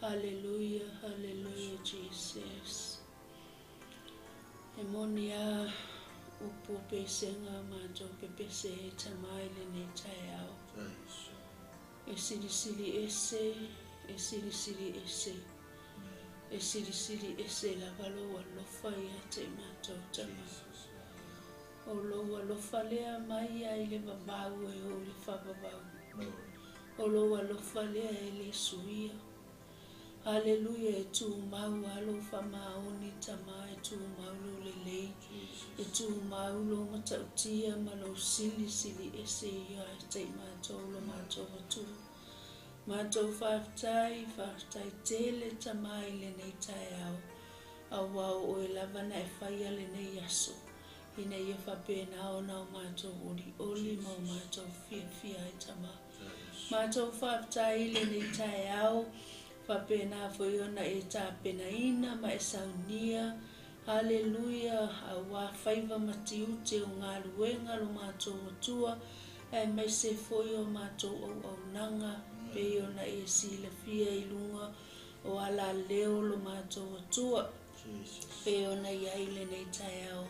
Hallelujah, hallelujah, Jesus. Emonia upo pesenga majo pepese tamaile ne tayao. Esiri siri ese. Esiri siri ese la valo walofa ya temato tama. Olo walofa lea maya ile babau e ole fa babau. Olo walofa lea ele suia. Hallelujah, tu mau alo fa maoni tama tu mau lele. Tu mau lo matautia malo sili ese ya temato lo mato tu. Mato faftai tele tamai le nei taiao. Awau o elavana e faya le nei yaso. Ina ia fapena o na mato oli mau mato fia e tama. Mato faftai le nei taiao. Fapena foiona e tapena ina ma e saunia. Hallelujah, awa faiva matiute o ngā luenga lo mato matua. E mai se foio mato o nanga. Peo na e sila fia ilunga o ala leo lo mato watua. Peo na iaile nei taiao.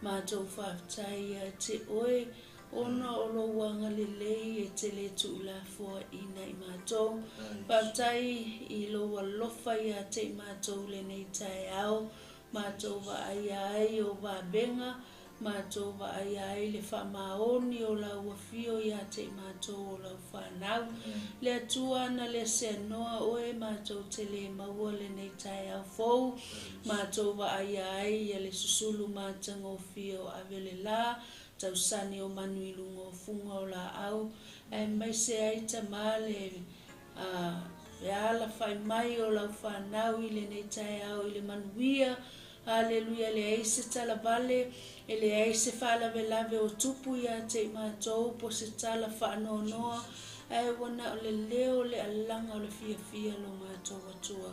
Mato whaftai te oe. Ona o lo wanga lelei e te le tu la fua ina i mato. Whaftai i lo walofa ia te mato le nei taiao. Mato wa ai o wa benga. Mato wa ai le whamaoni o la wafio ia te mato o la whanau. Le atua na le se noa oe mato te le maua le nei tai au fou. Mato wa ai le susulu matango fio avele la. Tau sani o manuilungo funga o la au. E mai se ai tamale e ala whai mai o la whanau i le nei tai au i le manuia. Hallelujah, le eise tala vale, le eise fala velave o tupu ia te matou po se tala whano noa, e wana o le leo le alanga o le fia lo matou atua.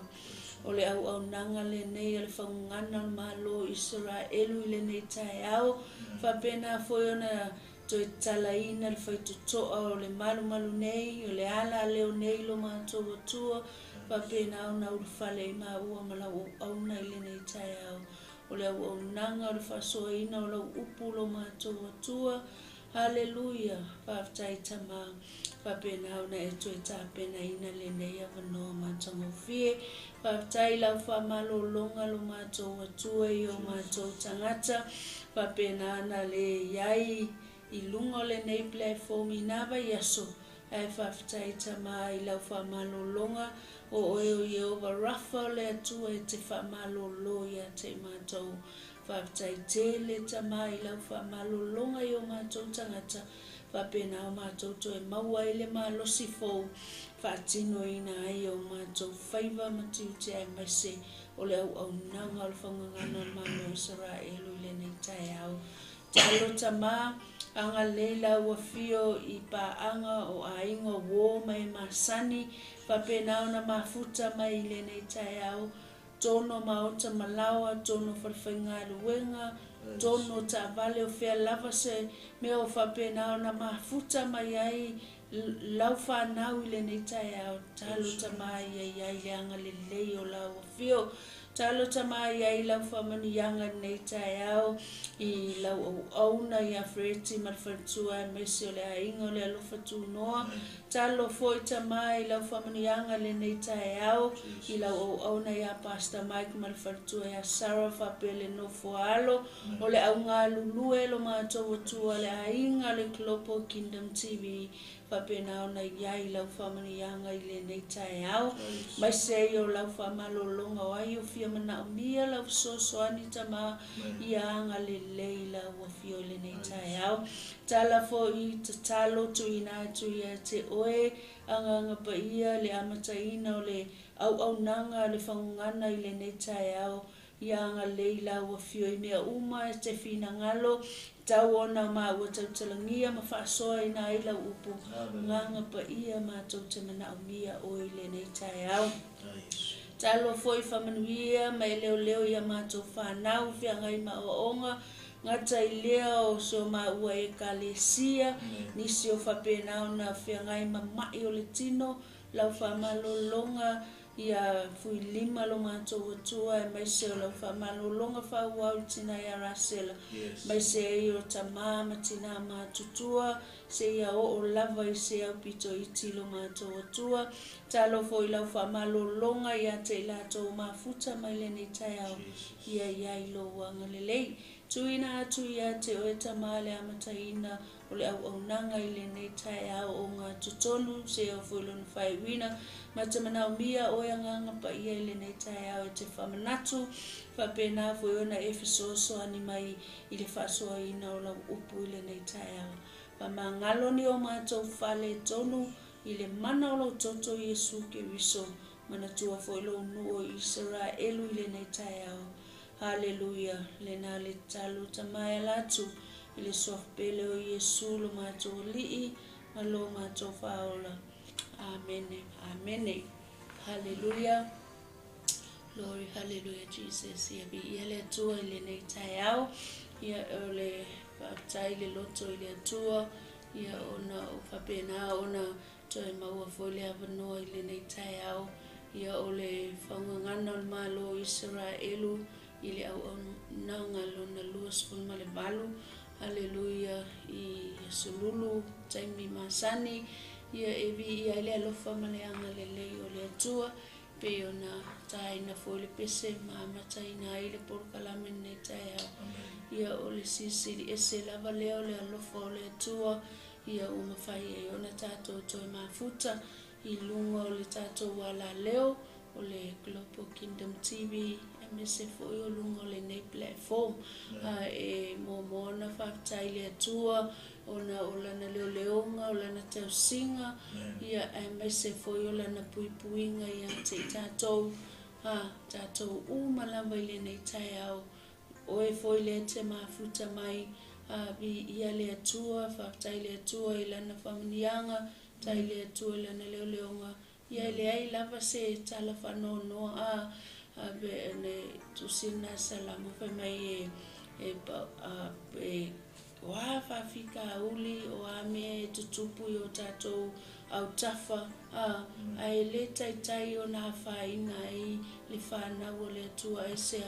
O le au nanga le nei le whaungana o malo Israelu i le nei tai au, whapena foiona to e tala ina le whaitutoa o le malu nei, o le ala leo nei lo matou atua, Papena au na urufale ma ua malau au na ile nei tai au. O le au nanga o le whasoina o lau upu lo matua tua. Hallelujah. Whaftai tama. Papena au na etu e tapena ina le nei avanoa matango fie. Whaftai lau whamalo longa lo matua tua i o matua tangata. Papena ana le iai i lunga le nei platform i nawa yaso. E whaftai tama i lau whamalo longa. O eo Yehova Rafa le atua e te whamalolo ia te mātou. Whaftai tele tama i lau whamalolonga i o mātou tangata. Whapena o mātou to e maua i le malosi fōu. Whaatino ina ai o mātou whaiva matiu te ai maise. O le au nanga o le whangangana mano Israelu i le nei tai au. Te alo tama. Anga leila ua fio i paanga o ainga wō mai masani. Whapena o na mafuta mai le nei tai au. Tono maota malawa, tono whawhainga luenga. tono ta vale o fea lava se me o whapena na mafuta mai ai lau whanau i le nei tai au talo ta mai ai leanga le leo lau o fio talo ta mai ai lau whamani yanga nei tai au i lau au na i a freti malwhatua e mesi o le a ingo le alofa tu noa talo foi ta mai lau whamani yanga le nei tai au i lau au na i a pasta Mike malwhatua e a Sarah whapele no foalo o le au ngā lulue lo mātou tua le a inga le Klopo Kingdom TV whapena o na iai lau whamani yanga i le nei tai au mai se o lau whamalo longa o ai o fia mana o mia lau soani tama i anga le leila o fio le nei tai au tala fo i te talo tu ina tu ia te oe anga pa ia le amataina o le au nanga le whangungana i le nei tai au i anga leila o fio i mea uma e te whina ngalo tau ona ma ua tautalangia ma whaasoa i nā ila upu nganga pa ia ma tau te mana o mia o i le nei tai au talo foi whamanuia mai leo ia ma tau whanau whiangai ma o onga ngata i lea o so ma ua e kalesia nisi o whapena o na whiangai ma mai o le tino lau whamalolonga ia fui lima lo mātou atua e mai se o lau whamalolonga whauau tina ia rasela mai se i o ta māma tina mātutua se ia o lava i se au pito i tilo mātou atua talo fo i lau whamalolonga ia te ilato mafuta mai le nei tai au ia i lo wanga lelei tuina atu ia te o e tamale amataina o le au nanga i le nei tai au o ngā tutonu se au fo ilona whaiwina ma te mana o mia o nganga pa ia i le nei tai au e te whamanatu whapena fo i ona efesoso ani mai i le whaasoa ina o lau upu i le nei tai au pa ma ngaloni o mātou whale tonu i le mana o lau toto Yesu ke riso mana tua fo ilo nuo i Israelu i le nei tai au Haleluia, le nā le talu tamai alatu, i le sohpele o Yesu lo mātou li'i, ma lo mātou whaola. Amene, amene. Haleluia. Glory, hallelujah, Jesus. Ia bi ia le atua i le nei tai au, ia o le whaptai le loto i le atua, ia ona o whapena ona toi maua fo le avanoa i le nei tai au, ia o le whangangana o le malo Israelu, i le au nanga lona luas fun ma le balu haleluia i sululu taimi masani ia evi ia le alofa ma le anga le lei o le atua pe ona taina fo le pese ma mataina i le porkalame nei tai au ia o le sisi ese lava leo le alofa o le atua ia o mawhai e ona tātou toi mafuta i lunga o le tātou wala leo o le Global Kingdom TV se foi o lungo le nei platform e momona whaktai le atua ona o lana leonga o lana tausinga ia e me se foi o lana puipuinga ia te tātou tātou umalawa i le nei tai au o e foi le te mafuta mai vi ia le atua whaktai le atua i lana whamanianga tai le atua i lana leonga ia le ai lava se tala whanonoa ave ne tusina salamu fa mai e wa fa fika uli o ame tutupu yo tato au tafa ai le tai o na fa ina i le fa na o le tu ai se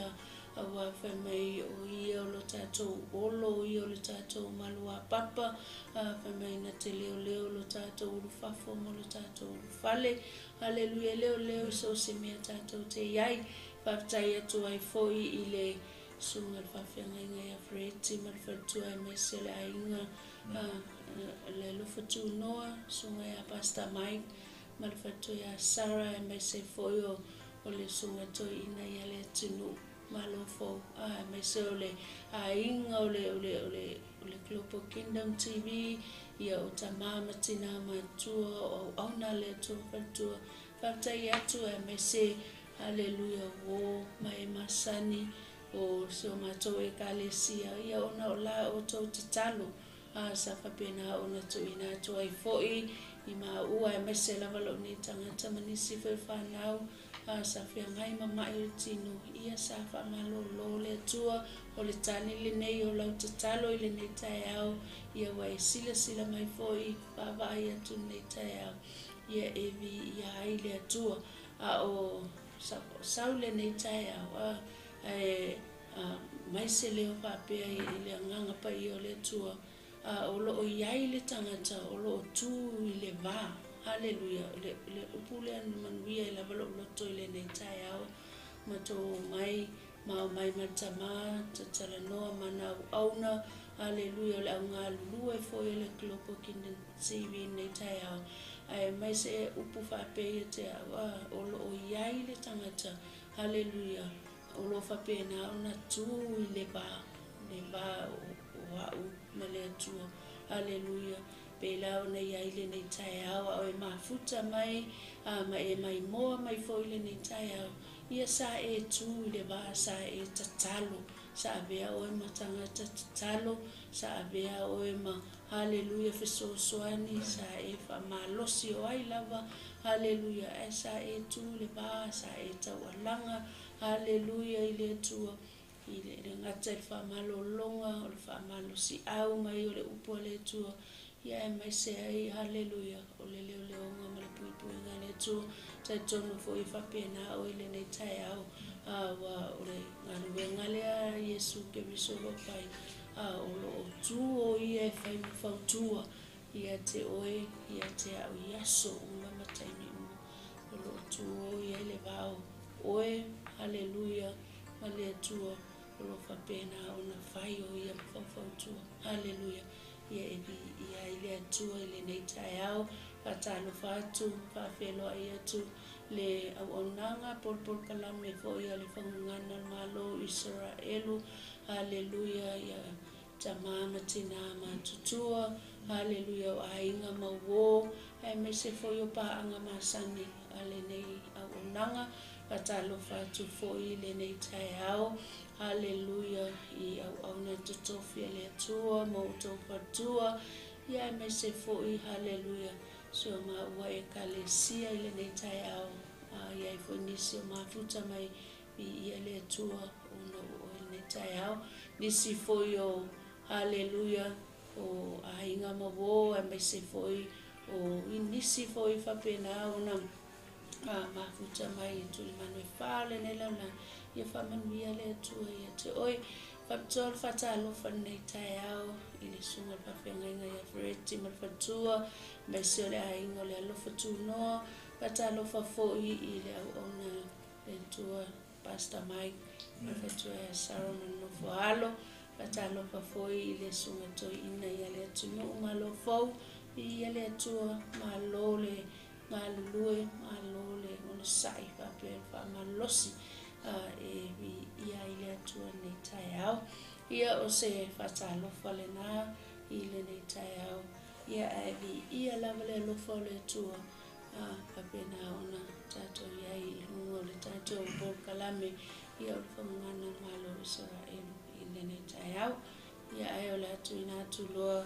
wa fa mai o i o lo tato olo i o le tato malua papa fa mai na te leo lo tato u fa fo mo lo tato fale haleluya leo so se me tato te yai Whaftai atu ai foi i le sunga whawhianga inga ia freti marwhatu ai mese le ainga le lufatu noa sunga ia pasta Mike marwhatu ia Sarah ai mese foi o le sunga toi ina ia le tinu malofo mese o le ainga o le Global Kingdom TV ia o tamama tina matua o auna le tuafatua whaftai atu ai mese Haleluya o mai masani o so mato e kalesia ia ona ola o to talo sa fapena ona to ina to ai foi i ma ua e mese lava lo ni tangata manisi fe whanau sa whiangai mamai o le tino ia sa whamalolo le atua o le tani le nei o lau tatalo i le nei tai au ia wai sila mai foi whawai atu nei tai au ia evi ia ai le atua a o sau le nei tai au mai se leo whapea i le anganga pa i o le atua o lo o iai le tangata o lo o tū i le vā Haleluya, le upule anu manuia i lava loto i le nei tai au mato mai matama tatalanoa mana auna haleluya le aunga lulua e foi le klopo kinda TV nei tai au ai mai se upu whapea te o lo o iai le tangata haleluya o lo whapea na ona tū i le vā o wau ma le atua haleluya pela ona iai le nei tai au o e mafuta mai ma e mai moa mai foi le nei tai au ia sa e tū i le vā sa e tatalo sa avea o e matanga tatalo sa avea o e ma haleluya fesoasoani sa e whamalosi o ai lava haleluya e sa e tū le vā sa e taualanga haleluya i le atua i le ngata i whamalolonga o le whamalosi au mai o le upo le atua ia e mai se ai haleluya o le leonga ma le pui ngā le atua tai tono fo i whapena o i le nei tai au wa o le ngā lea Yesu ke viso pai o lo o tū o ia e whai mawhautua ia te oe ia te au iaso unga mataini o lo o tū o ia le vau oe haleluya ma le atua o lo whapena o na whai o ia mawhautua haleluya ia e vi ia i le atua i le nei tai au patalo fatu whawhelo ai atu le au onanga polpol kalame fo ia le whangungana malo Israelu haleluya ia tamama tinama tutua haleluya o ainga mawo e me se fo yo pa anga masani ale nei au onanga patalo fatu fo i le nei tai au haleluya i au na tutofia le atua mo utopatua ia me se fo i haleluya so ma ua e kalesia i le nei tai au ia i fonisi o mafuta mai i ia le atua o le nei tai au nisi foi o haleluya o ainga mawo e mai se foi o nisi foi whapena o na mafuta mai i tuli manu e whale nei launa ia whamanuia le atua ia te oi Whaptol whatalo whanei tai au i le sunga pawhenga ia whereti ma whatua mai se o le aingo le alofa tūnoa whatalo whafoi i le au ona le tua Pastor Mike ma whatua e Saron no whaalo whatalo whafoi i le sunga toi ina ia le atunu ma lo fau i le atua ma lo le ma lulue ma lo le ngona sai ma losi ia i le atua nei tai au ia o se whatalofa le nā i le nei tai au ia vi ia lava le alofa o le atua papena ona tātou iai i lungo le tātou bol kalame ia o le whamangana malo Israel i le nei tai au ia ai o le atu i nā tuloa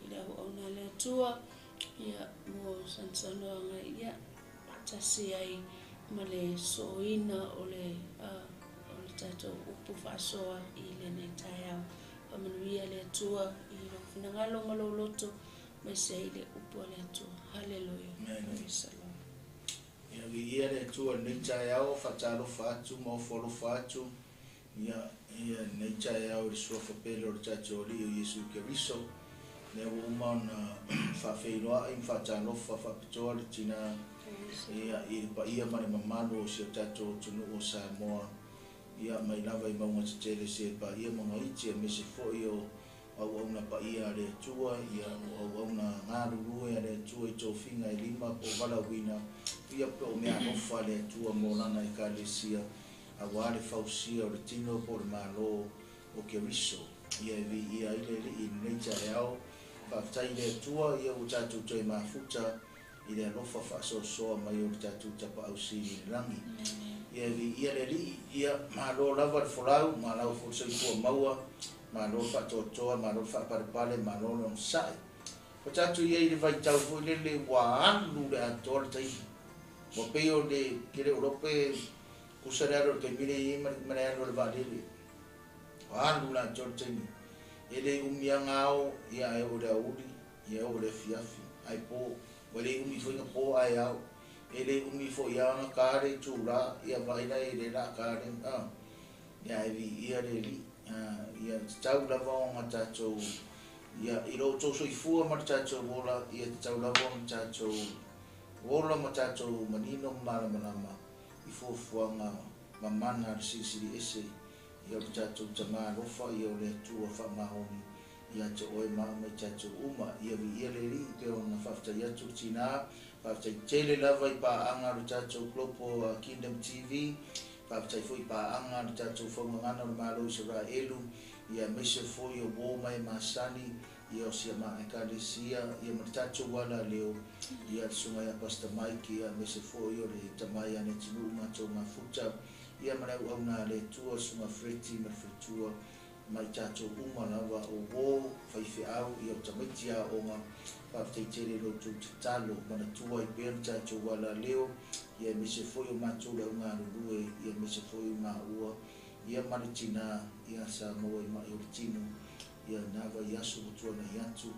i le ona le atua ia mo sansanoanga ia tasi ai ma le soina o le tātou upu whasoa i le nei tai au pamanuia le atua i lo whinangalo malo loto mai se i le upu le atua haleluya ia ia le atua nei tai au whatalo whatu mau wholo whatu ia nei tai au le sua whapelo le tātou li o Yesu Keriso le umana whawheiroa i whatalo whapitoa le tina ia mare mamalo o se tātou tunu o Samoa ia mai lava I maunga te tele se pa ia mga iti me se foi o au na pa ia le tua ia au na ngaru rue le tua I tofinga I lima po wala wina ia po mea nofa le tua monana I kalesia a wale fausia o le tino po le malo o Keriso ia ia ile I neita au whaftai le tua ia o tatu toi mafuta I le alofa whasosoa mai o tatu tapa au siri rangi ia le li ia malo lava le folau malo fo se ko maua malo fa totoa malo fa parpale malo no sai o tatu ia I le vai tau fo le wa alu le atol tai Mo peo de kire Europe kusararo ke mire manero valili. Alu na Georgia. Ele umiangao ia e ora uri, ia ora fiafi. Ai po, ele umi foi po ai au. Ele umi foi ia na kare chura, ia vai na ele na kare. Ia vi ia le ia tau lava ma tacho. Ia iro to so ifua ma tacho bola, ia tau lava ma tacho. Bola ma tacho manino mala manama. Ifo fuanga mamana sisi ese. Ia tacho tama rofa ia le tua fa mahoni. Ia cho oi ma me tacho uma ia vi ia le ri pe ona fafta ia tu tina. Fafta tele lava I pa anga tacho klopo Kingdom TV. Fafta foi pa anga tacho fo ngana malo Israelu. Ia mese foi o bo mai masani. Ia sia ma ekalesia ia matacho wala leo. Ia sunga ia Pastor Mike ia mese foi o le tamaya ne tinu ma cho mafuta. Ia mana una le tua suma freti ma fretua mai tacho uma lava o wo fai au ia tamitia o ma fafteitele lo tu talo mana tua I ben tacho wala leo ia mese foi o macho le una lue ia mese foi ma ua ia maritina ia sa mo ma urtino ia nava ia su tua na yatu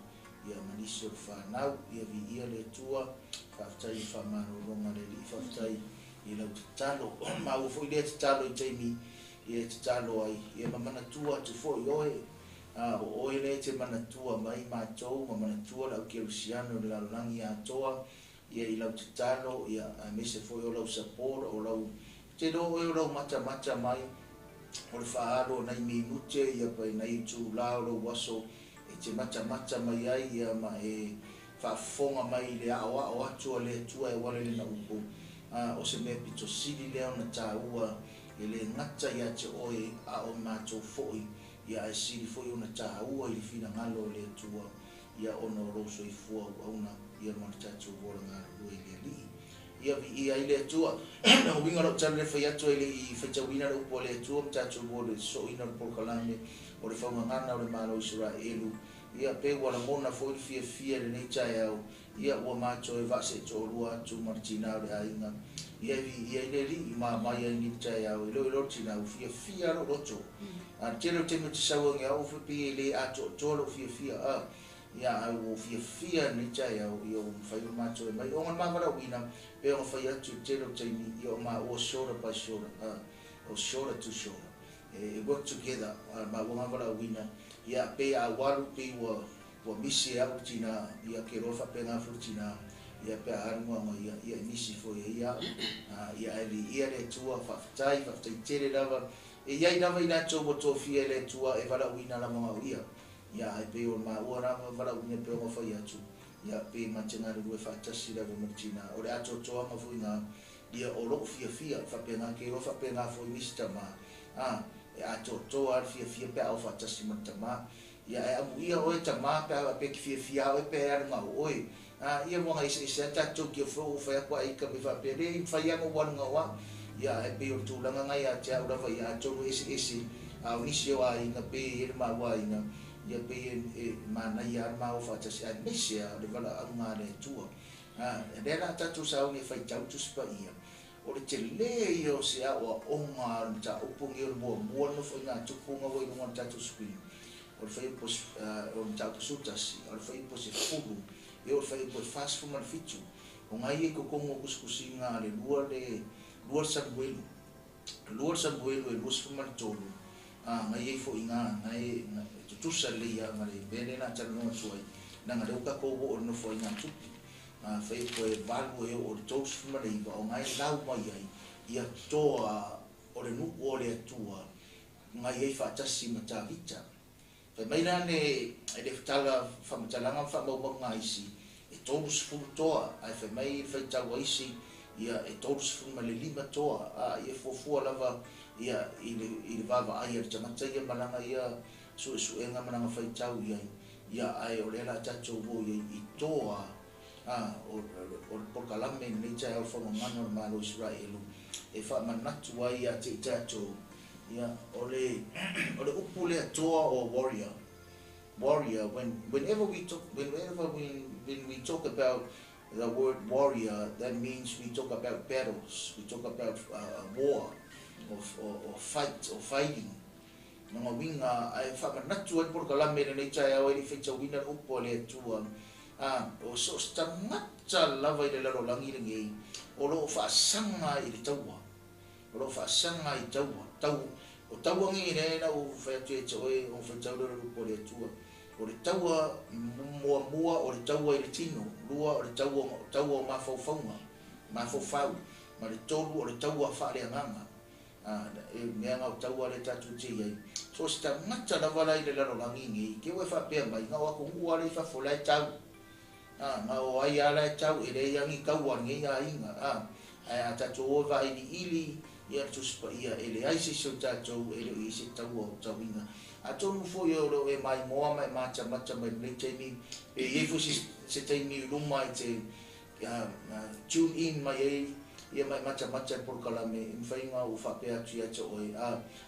ia maniso fa nau ia vi ia le tua faftai fa mano ronga le faftai ila talo ma o foi le talo I taimi ia talo ai ia mana tua tu foi oe o le te mana tua mai ma tou mana tua la ke Luciano la langi a toa ia ila talo ia me se foi o la support o la te do o la mata mai o le faalo na minute ia pa na tu la o waso e te mata mai ai ia ma e fa fonga mai le o atu le tua e wale le na upo o se me pito sili leo na taua ele ngata ia te oe a o mato foi ia e sili foi ona taua I fina ngalo le tua ia ono roso I fua ona ia martato vola ngalo lui le li ia vi ia ile tua na winga ro tale fa ia to ile I fecha wina ro po le tua mtato vola so ina por kalame o le fa ngana o le malo Israelu ia pe wala mona foi fia le nei chai au ia o macho e vase to lua tu martina le ainga ia ile li ma mai ni chai au lo tina u fia ro roto a telo te mo tsawa nga o fi le a to lo fia ia au fia ni chai au ia o fai macho e mai o ma mara wina pe o fai atu telo te ni ia ma o shora pa shora o shora to shora e work together ma o mara wina ia pe a walu pe wa misi au tina ia ke rofa pe na frutina ia pe armo ma ia misi fo ia ia le tua faftai tele lava e ia lava ina to boto fie le tua e vala wina la ma ia pe o ma ora vala wina pe o fa ia tu ia pe ma tena le fa tasi la martina o le ato to ma fu ina ia o lo fia fa pe na ke rofa pe na fo mista ma e ato to ar fia pe o fa tasi ma ia e amu ia o tama pe ki fia o pe ar ma oi ia mo ai se tato ki fo fa kwa I ka me fa pe le fa ia mo wan ngawa ia e pe o tu langa ngai a tia ora fa ia to esi a unisio a ina pe ir ma wa ina ia pe e mana ia ma o fa tasi a misia le vala anga le tua e la tato sa o ni fa tau tu spa ia o le tele io se a o onga ta upungi o mo no fa ina tu punga o no tato spi o le fai pos o tato sutasi o le fai pos e fulu e o fai pos fast fu mal fitu o ngai e ko kongo kuskusinga le luar Samuel e luar fu mal tolu ngai e fo inga ngai tu salia ngai bene na tano suai na ngai ka ko o no fo inga tu fai ko e valu e o tos fu mal iba o ngai lau mai ai ia toa o le nu o le tua ngai e fa tasi mata vita pe mai na ne e le tala fa mtalanga fa mo ngai si e tos fu toa ai fe mai fa tawa isi ia e tos fu ma le lima toa ia fo lava ia i vava ai te mata ia malanga ia su enga malanga fa tau ia ai o le la tacho vo i toa o por kalame ni cha o fo mano malo Israelu e fa manatu ai ia te tacho ia ole upule toa o warrior whenever we talk about the word warrior, that means we talk about battles, we talk about war, or fight, or fighting. Mga winga ay whamanatuan por kalame na naichaya o ili whaichawina upo le tua. O so stangatsa lava i le laro langi ringi, o lo whaasanga i le taua. O lo whaasanga i taua. O taua ngi ne na o whaiatu e chawe, o whaichaurara upo le tua. O le taua mua, o le taua i le tino, lua o le taua o mawhauwhaunga, mawhauwhau, ma le tolu o le taua whaaleanganga. Mea ngau taua le tatu te iai. So sta ngata na wala i le laro langi ngi, ke ue whapea mai, ngau ako ngua le whawhola e tau. Ngau ai ala e tau, e le yangi kaua ngi a inga. A tatu o va i ili, ia tu spa ia, e le aise so tatu, e le isi tau o tau inga. A tonu fo i oro e mai moa mai macha mai le teimi, e iefu se teimi ruma i te tune in mai e, ia mai macha por kalame infainga u whapea tua te oi.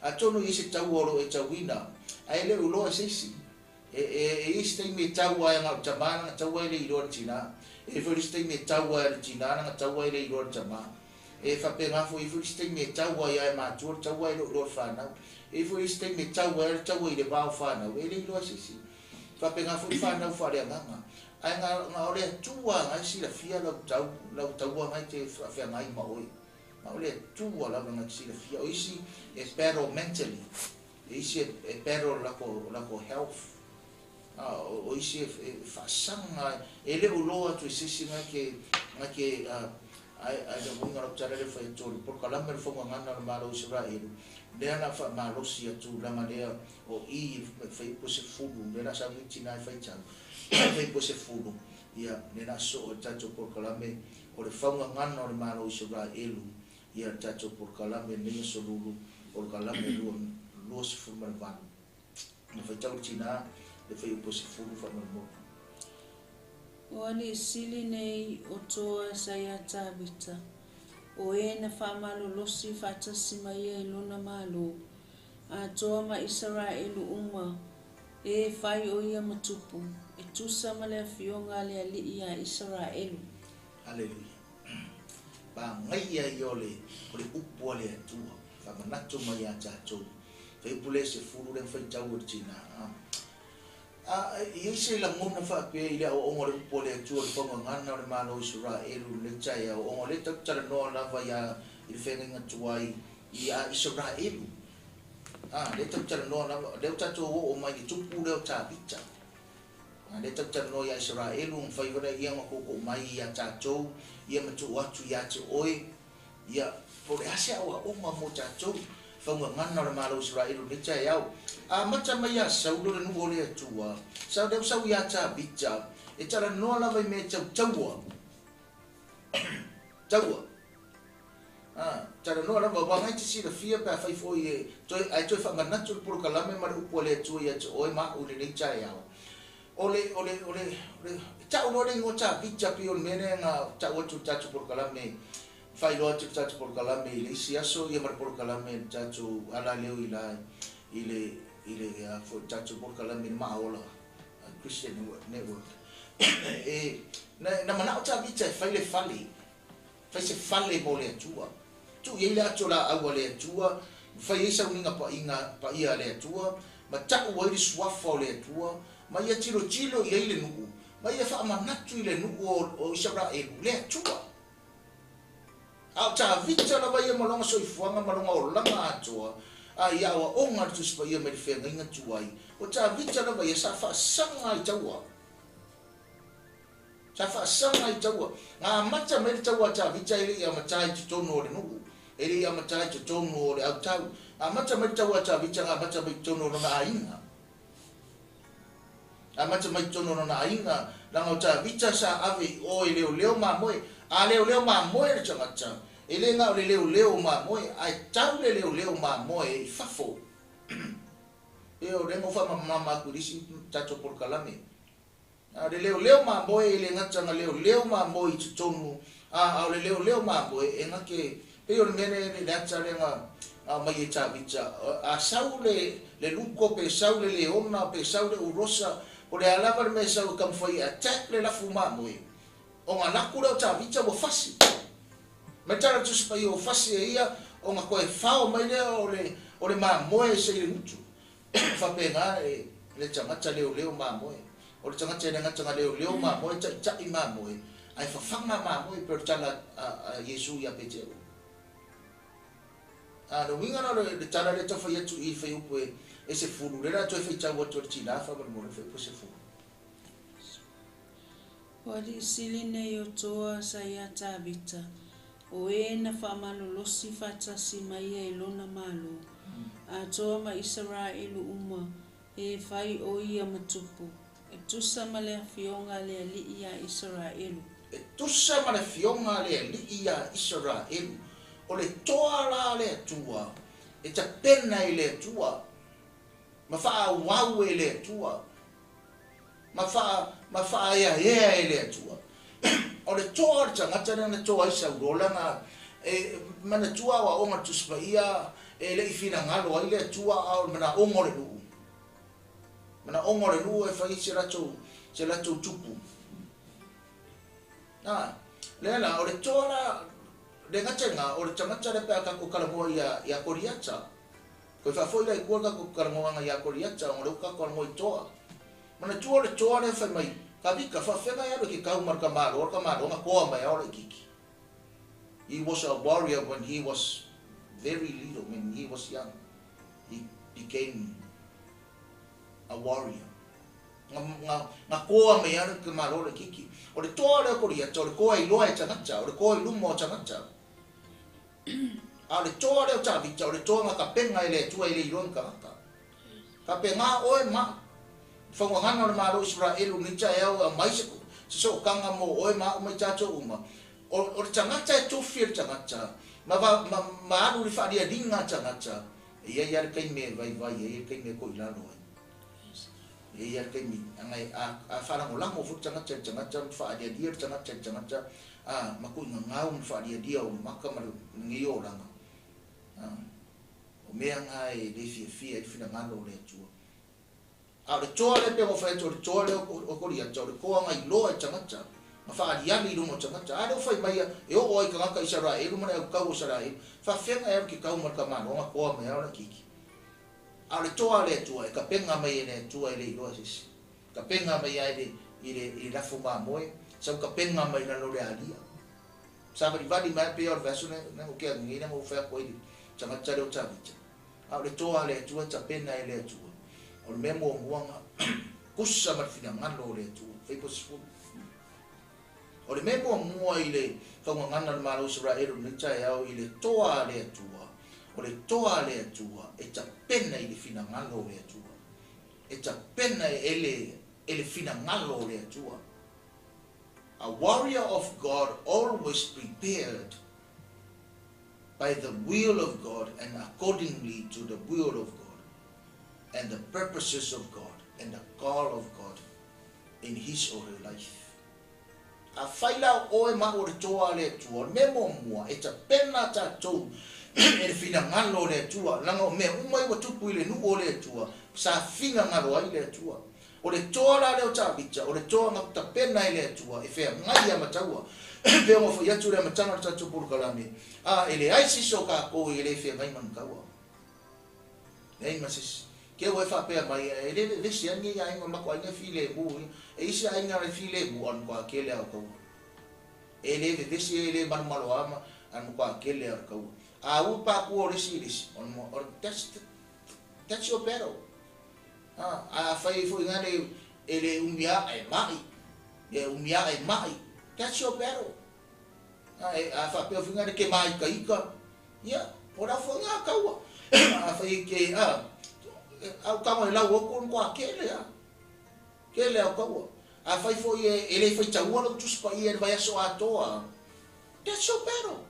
A tonu i se tau oro e tauina, a ele uloa sesi. E isi teimi tau ai ngau tamana, tau ai le iroa tina. E whirisi teimi tau ai le tina, nga tau ai le iroa tamana. E whapea ngafo i whirisi teimi tau ai ai mātua, tau ai le uloa whanau. E whirisi teimi tau ai le vau whanau, e le iroa sesi. Whapea ngafo i whanau wharea nganga. Ai ngā ore tua ngai sila fia lau taua ngai te whawhia ngai maoi. Ngā ore tua lau ngai sila fia. O isi e battle mentally. E isi e battle lako health. O isi e whasanga. E le uloa tu e sisi ngai ke ai le munga rau tara le whai tori. Por kalame le whonga ngana na malo Israel. Lea na wha malosi atu langa lea o i whai pose fulu. Lea na sa witina e whai tau. Fai po se fulu ia ne na so tato por kalame o le faunga ngana o le malo Israel ia tato por kalame ne so lulu por kalame lu se fulu van na fai tau tina le fai po se fulu fa mo o ali sili nei o toa saya tabita o e na famalo losi fata sima ia luna malo a toa ma Israel uma e fai o ia matupu e tusa ma le fionga le ali ia Israel. Haleluya. Ba ngai ia iole o le upu le atua. Fa manato mai a tatou. Fai pule se furu le fai tau o tina. I se la ngona fa pe ile o ongo le upu le atua le fonga ngana le malo Israel le chai o ongo le tak tara no la va ya il fenga tuai ia Israel. Le tak tara no la le tatou o mai ki tupu le tabita. Le tak tara no ya Israel un fai vara ia ma ko mai ia tatou ia ma tu atu ia te oi ia por ase o uma mo tatou fa mo ngana le malo Israel le chai au a mata mai ya saulo le nuo le atua sau de sau ia tabita e tara no la vai me tau tara no la va ngai te si le fia pa fai foi e toi fa nganato por kalame ma upo le atua ia te oi ma u le chai au ole tau no le ngota bicha pi on mene nga tau tu tatu por kalame fai lo tu tatu por kalame le siaso ia mar por kalame tatu ala leo ile fo tatu por kalame ma ola Christian network na mana ta bicha fai le fai se fale mo le tua tu ia le atola au le tua fai isa uninga pa ia le tua ma tau wa le swafo le tua ma ia tilo ia ile nuku ma ia fa manatu ile nuku o Israel le tua au ta vita la ia malonga soifuanga malonga o langa atua a ia wa onga tu spa ia me fenga inga tuai o ta vita la ia sa fa sanga i taua nga mata me taua ta vita ile ia mata i tono le nuku ile ia mata i tono le au tau a mata me taua ta vita nga mata me tono na ainga a mata mai tono na ainga langa ta vita sa ave o leo ma moe a leo ma moe le tangata ele nga o leo ma moe ai tau leo ma moe fafo e o rengo fa mama kulisi tato por kalame a leo ma moe ele nga tanga leo ma moe tonu a leo ma moe e nga ke pe o mene le tsa nga mai ta vita a saule le luko pe saule le ona pe saule urosa o le alava me sa kam foi attack le la fuma moi o ngā laku reo tā vita wa fasi. Me tara tu sipa i o fasi e ia o ngā koe whao mai lea o le maa moe se i le ngutu. Whape ngā le tangata leo maa moe. O le tangata e ngata leo maa moe, tai maa moe. Ai whawhanga maa moe pero tala Yesu ia pete o. No winga na le tala le tofa yetu I whai upo e se furu. Lera toi whai tau watu ati lafa ma mo le whai upo se furu. Wadi siline yo toa sa ia tā vita. O e na whamalolosi whatasi mai e lona malo. A toa ma Israelu uma e whai o ia matupu. E tusa ma le fionga le li ia Israelu. E tusa ma le fionga le li ia Israelu. O le toa la le tua. E ta pena I le tua. Ma wha wau e le tua. Ma wha ia e le tua. O le toa le tangata na toa isa urola na mana tua wa onga tuspa ia e le ifina ngalo ai le tua au mana ongo le nuu. Mana ongo le nuu e whai se rato tupu. Lela o le toa la le ngata o le tangata le pēa kako kalamoa ia koriata. Koe whawhoira I kua kako kalamoa ia koriata o le uka kalamoa I toa. Mana tua le toa le whai mai. Ka vika whawhenga ia ki kau marka maro ngā koa mai aora kiki. He was a warrior when he was very little, when he was young. He became a warrior. Ngā koa mai aora ki maro le kiki. O le toa le koriata, o le koa I loa e tangata, o le koa I lumo o tangata. A le toa le o tawita, o le toa ngā ka penga I le tua I le iroa ngaka. Ka penga oe maa. Whangangana le maro Israelu ni tae au a maise se so kanga mo oe maa umai tātou uma. O le tangata e tofi le tangata. Ma aru le whaaria ringa tangata. Ia ia le kai me vai, ia le kai me ko ilano ai. Ia le kai me, angai a wharango lango fu tangata le tangata, whaaria dia le tangata. Ma ko inga ngau le whaaria dia o maka maru ngi o langa. O mea ngai le fia e whina ngalo le atua. A le toa le pe mo fai to le toa le o koriata o le koa ngai loa e tangata. Ma whaariani I rungo tangata. A leo whai mai e o oi ka ngaka Israelu mana e kau o Israelu. Whawhenga e ki kau marka mano ngā koa mai aora kiki. A le toa le tua e ka penga mai e le tua I le iloa sisi. Ka penga mai I lafu mā moe. Sau ka penga mai na lo le alia. Sa vadi mai pe o le vasu ne o kia ngina mo whea koe li. Tangata leo tawita. A le toa le tua ta pena e le tua. O le memo muanga kusa marfina ngalo le tua. Whaipo sifu. O le memo mua I le whangangana le malo Israelu ni tae au I le toa le tua. O le toa le tua e ta pena I le fina ngalo le tua. E ta pena ele fina ngalo le tua. A warrior of God always prepared by the will of God and accordingly to the will of God and the purposes of God and the call of God in his or her life. A whaila oe ma o le toa le tua, memo mua, e ta pena tātou, e le whina ngalo le tua, langa o mea umai wa tupu I le nu o le tua, sa whina ngalo ai le tua. O le toa la leo tāwita, o le toa ngā ta pena I le tua, e whea ngai a mataua, pēo mo whai atu le matanga tātou purukalame, e le aisiso ka koe e le whea ngai mankaua. Nei masis. Ke o fa pe mai e le si ani ya inga mako anga file bu e isi anga le file bu an ko akele au ko e le si le man malo ama an ko akele au ko a u pa ku o le si on mo or that's your battle a fai fu ngane ele umia e mai that's your battle a fa pe fu ngane ke mai ka ika ya ora fo nga ka wa a fai ke au kama I lau oku ko akele a kele au kaua a fai fo ele fai taua lo tuspa I vai aso atoa that's your battle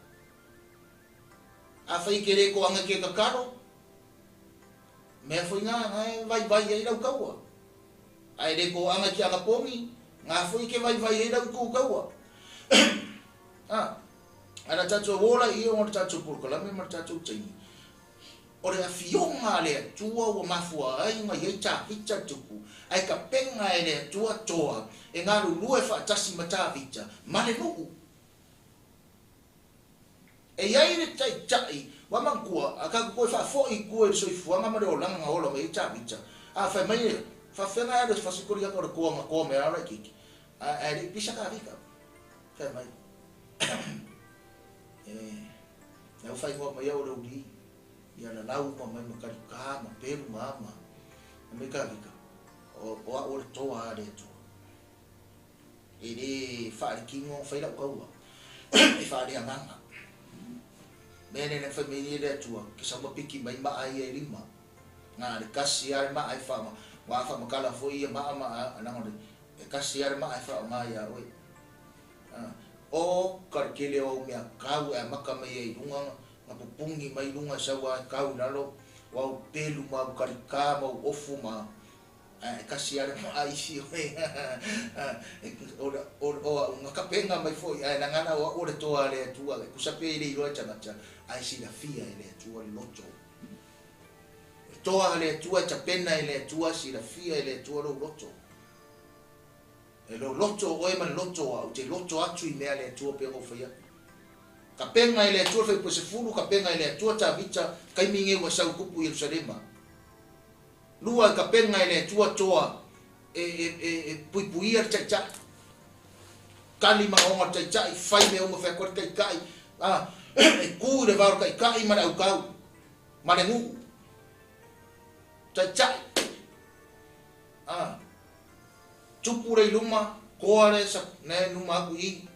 a fai kere ko anga ke kakaro me foi nga vai ai lau kaua a ele ko anga ki anga pongi nga foi ke vai ai lau ku kaua ana tatu wola I o tatu por kala me tatu tini o le afionga le atua ua mafua ai ma iai tawita tuku ai ka penga e le atua toa e ngā lulu e whaatasi ma tawita ma le nuku e iai le tai wa mangkua a ka koe whaafoi kua e soifuanga ma le o langa ola ma iai tawita a whai mai le whawhenga e le whasikori aka o le koa ma koa me ara kiki a le pisa ka vika whai mai Nau whai hoa mai au rauri ia na lau ma mai makari ka ma peru mama na me ka vika o a ore toa a le toa e le whaare kingo whai lau kaua e whaare amanga mene ne whai meni le toa ki sa mapiki mai maa ia e lima ngā le kasi are maa e whaama wa whaama kala fo ia maa maa anangore e kasi are maa e whaama maa ia oi o karkele o mea kau e maka mai e runga nga pupungi mai runga sawa kau nalo wau pelu ma bukarika ma ofu ma e kasi are ma isi o nga kapenga mai foi e nangana o ore toa le tua e kusape ile ilo chanacha ai si la fia ile tua loto toa le tua chapena ile tua si la fia ile tua loto e lo loto o e man loto au te loto atu I mea le tua pe o fia ka penga ile tua fe se fulu ka penga ile tua ta vita kai minge wa sau kupu Yerusalema lua ka penga ile tua toa pui pui cha kali ma o cha fai me o fe ko kai e ku le va kai ma au kau ma le ngu cha tupure luma koare sa ne luma ku I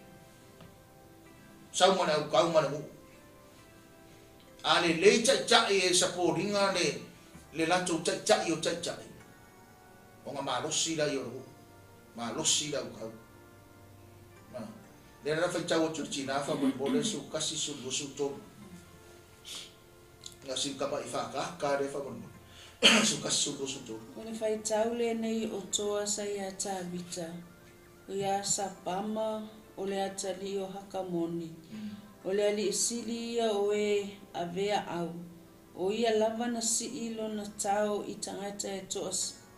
sau mana kau mana mu ale le cha e sa poringa le lanto cha yo cha o nga malosi la yo malosi la kau na le ra fa cha o china fa bole su kasi su to nga si ka ba ifa ka re fa bon su kasi su to Ona fai taule nei o toa sa ia tawita. O ia sapama o le atali o hakamoni. O le ali isili ia o e avea au. O ia lava na si ilo na tau I tangata e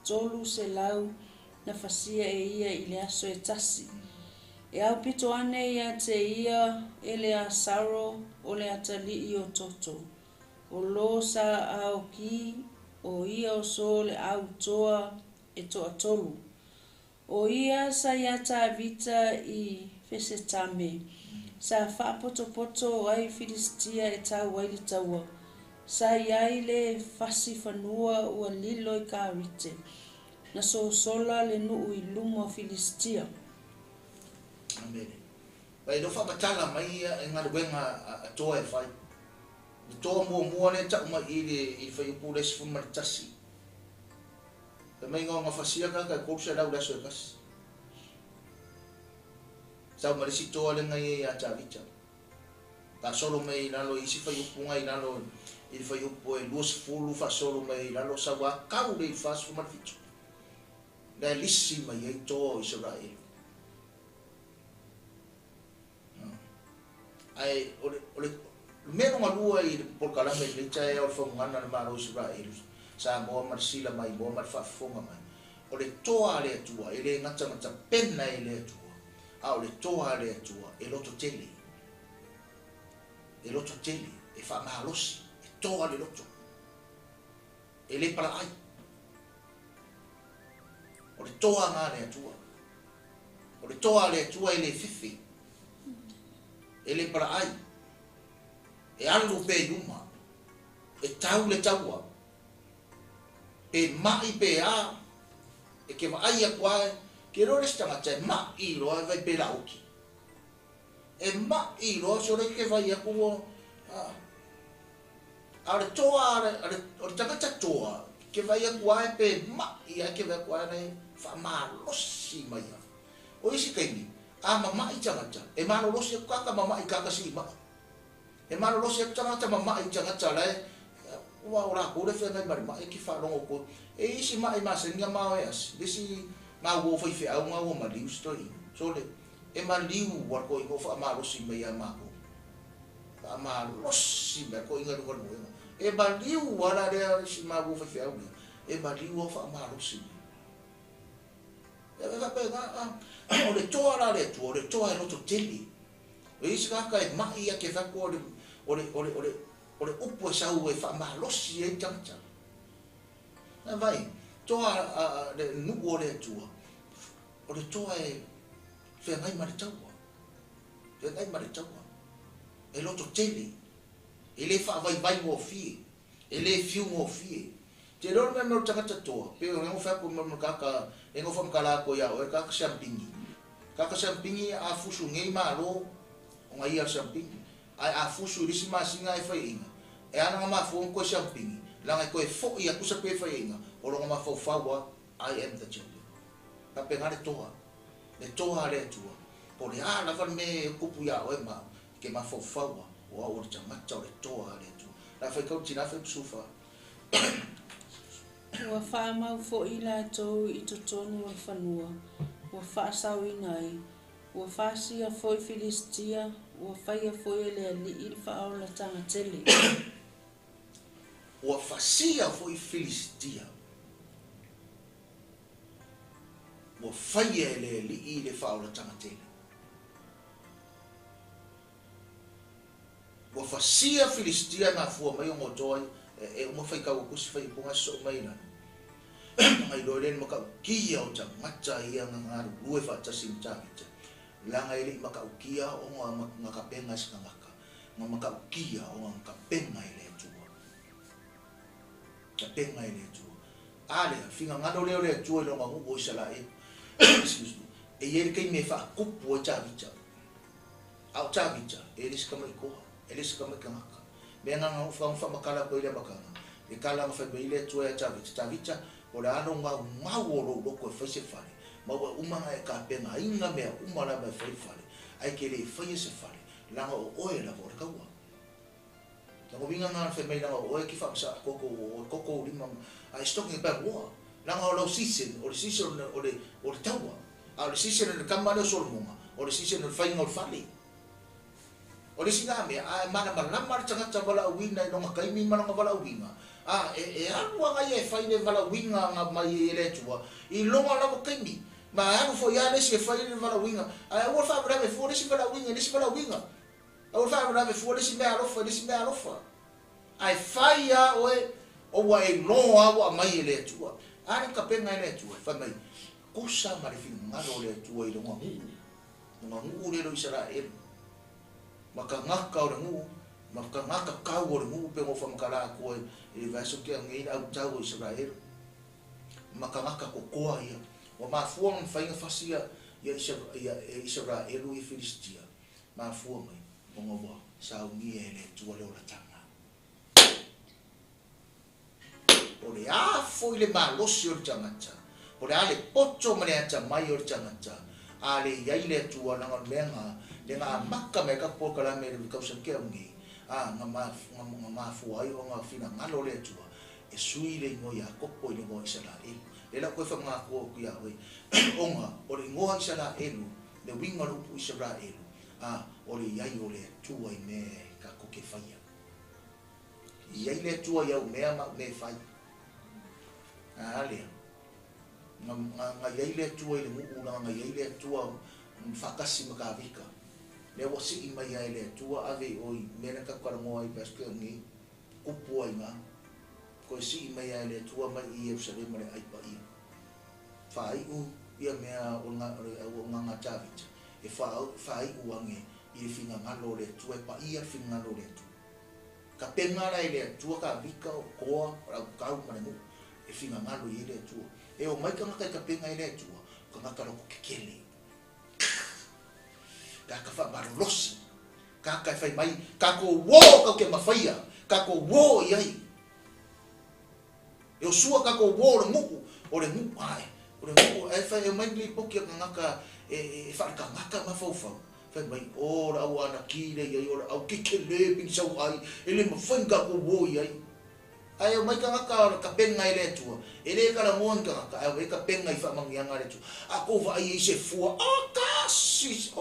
tolu se lau na fasia e ia I le aso e tasi. E au pito ane ia te ia e le asaro o le atali I o toto. O lo sa au ki o ia o so le au toa e toa tolu. O ia sa ia ta vita I fesetame. Sa wha poto ai Filistia e tau waili taua. Sa iai le fasi fanua ua lilo I karite. Na so sola le nuu I lumo Filistia. Amen. Pai do fa batala mai e ngā ruenga toa e fai. Toa mua ne ta uma I fai pule se fuma tasi. Pe mai nga fasia ka ko se lau da so kas. Sa ma si toa le ngai ya ta vita. Ta solo mai na lo isi fai punga I na lo I fai upo e lus fulu fa solo mai na lo sa wa ka le fa fuma vita. Da lisi mai e to Israel. Ai ole meno malua I por kalame le chai o fongana na maro Israel sa mo marsila mai mo mar fa fonga mai o le toa le tua ele ngata mata pena ele tua a o le toa le tua e loto tele e fa malos e toa le loto ele para ai o le toa nga le tua o le toa le tua ele fifi ele para ai e alu pe yuma e tau le taua e mai pe a e ke mai a kwae ke rore stanga te mai loa vai pe lauki e mai loa so le ke vai a kuo a le toa o tangata toa ke vai a kwae pe mai a ke vai kwae nei fa malosi mai o isi kaini a mama I tangata e malosi kaka mama I kaka si ma e malo lo se tanga mama I tanga tala wa ora ko le fe ngai ma e ki fa longo ko e isi ma ma se nga ma es disi na wo foi fe au nga wo ma liu story so le e ma liu wa ko I go fa ma lo si me ya ma ko fa ma lo si me ko inga ko mo e baliu wala le si mabu fa fe au e baliu fa marusi e va pe o le toa le tu o le toa no to teli e isa ka e mai ke fa ko o le upo sa u e fa marosi e tanta na vai toa le nu o le tu o le toa e fe ngai ma le taua fe ngai ma le taua e lo to teli ele fa vai mo fi ele fiu mo fi te lo me mo tanga toa pe o ngo fa ko mo kaka e ngo fa kala ko ya o kaka champingi a fusu ngai ma lo o ngai a champingi a fusu risi ma singa e fa inga e ana ma fo ko champingi la ngai ko e fo ia ku sa pe fa inga o lo ma fo fa wa I am the champion pa pe ngare toa le toa le tua po le ala va me kupu ya o ma ke ma fo fa wa o o tanga tau le toa le tua la fa ko tina fa sufa Ua wha mau fo i la tau i to tonu o whanua. Ua wha sau i ngai. Ua wha sia fo i Filistia. Ua whaia fo i lea li i wha au la tanga tele. Ua wha sia fo i Filistia. Ua whaia lea li i le wha au la tanga tele. Ua wha sia Filistia na fua mai o ngotoi. E uma fai kau kusi fai punga so mai na ngai lolen maka kia o tang macha ia ngaru lue fa ta sim ta kita la ngai li maka kia o ngaka penga skangaka maka kia o ngaka penga ile tu ka penga ile tu ale finga ngado le tu lo ngangu o sala e e ye kai me fa kupu o ta bicha au ta bicha e ris kama ko e ris kama kangaka menga nga fa makala ko ile makanga e kala nga fa ile tu ya tavicha o la no nga mawolo lo ko fa se fale ma uma nga ka penga inga me uma la ba fa fale ai ke le fa se fale la o e la vor ka wa ta ko vinga nga fa me la o e ki fa sa koko lima ai stocking ba wa la nga lo season o season o le tawa a le season le kamano solmunga o le season le fa ngol fale o le siname a mana mar tanga bala winga no kai mi mana bala winga e alwa ga e faile bala winga nga mai ele tua I longa la kai mi ma anu fo ya le se faile bala winga a o fa bra me fo le se bala winga le se bala winga a o fa bra me fo le se me alofa ai faia o wa e longa wa mai ele tua ani ka penga ele tua fa mai kusa mari fin ngalo le tua I longa ngu le lo Israel maka ngaka o ngu maka ngaka kau o ngu pe ngo fa makala ko e vai so ke ngai au tau Israel maka ngaka ko koa ia o ma fuang fa inga fasia ia Israel I Filistia ma fuang mai ngo wa sa ngi ele tu le ora tanga o le a fo ile ma lo si o tanga o le ale pocho mane ata mai o tanga ale ia ile tu ana menga dengan maka mereka po kala me ka usa ke ngi nga fu ai o nga fina ngalo le tua e sui le ngo ya ko po ni ngo Israel le la ko fa nga ko ku ya we onga o le ngo Israel le winga lu Israel o le ya o le tua I me ka ko ke fa ya le tua ya me ma me fa ale nga ya le tua le mu nga ya le tua fakasi makavika le wasi I mai ai le tua ave oi mena ka karango ai paske ngi upu ai nga ko si I mai ai le tua mai I Jerusalem le ai pa I fai u ia mea o nga chavit e fai u ange I finga ngalo le tua pa ia finga ngalo le tua ka penga ai le tua ka vika o koa ra ka u mane e finga ngalo I le tua e o mai ka penga ai le tua ka ngaka ro kekele kaka fa barolosi kaka fai mai kako wo ka ke mafia kako wo ai eu sua kako wo le mu ai e fai mai li poki ngaka e fa ka ngaka ma fofa fai mai ora o ana kile ia ora au kikele ping sau ai ele mafai kako wo ai ai mai ka ngaka ka penga ile tua ele ka la mon ka ai ka penga I fa mangianga le tua ako va ai se fua kasi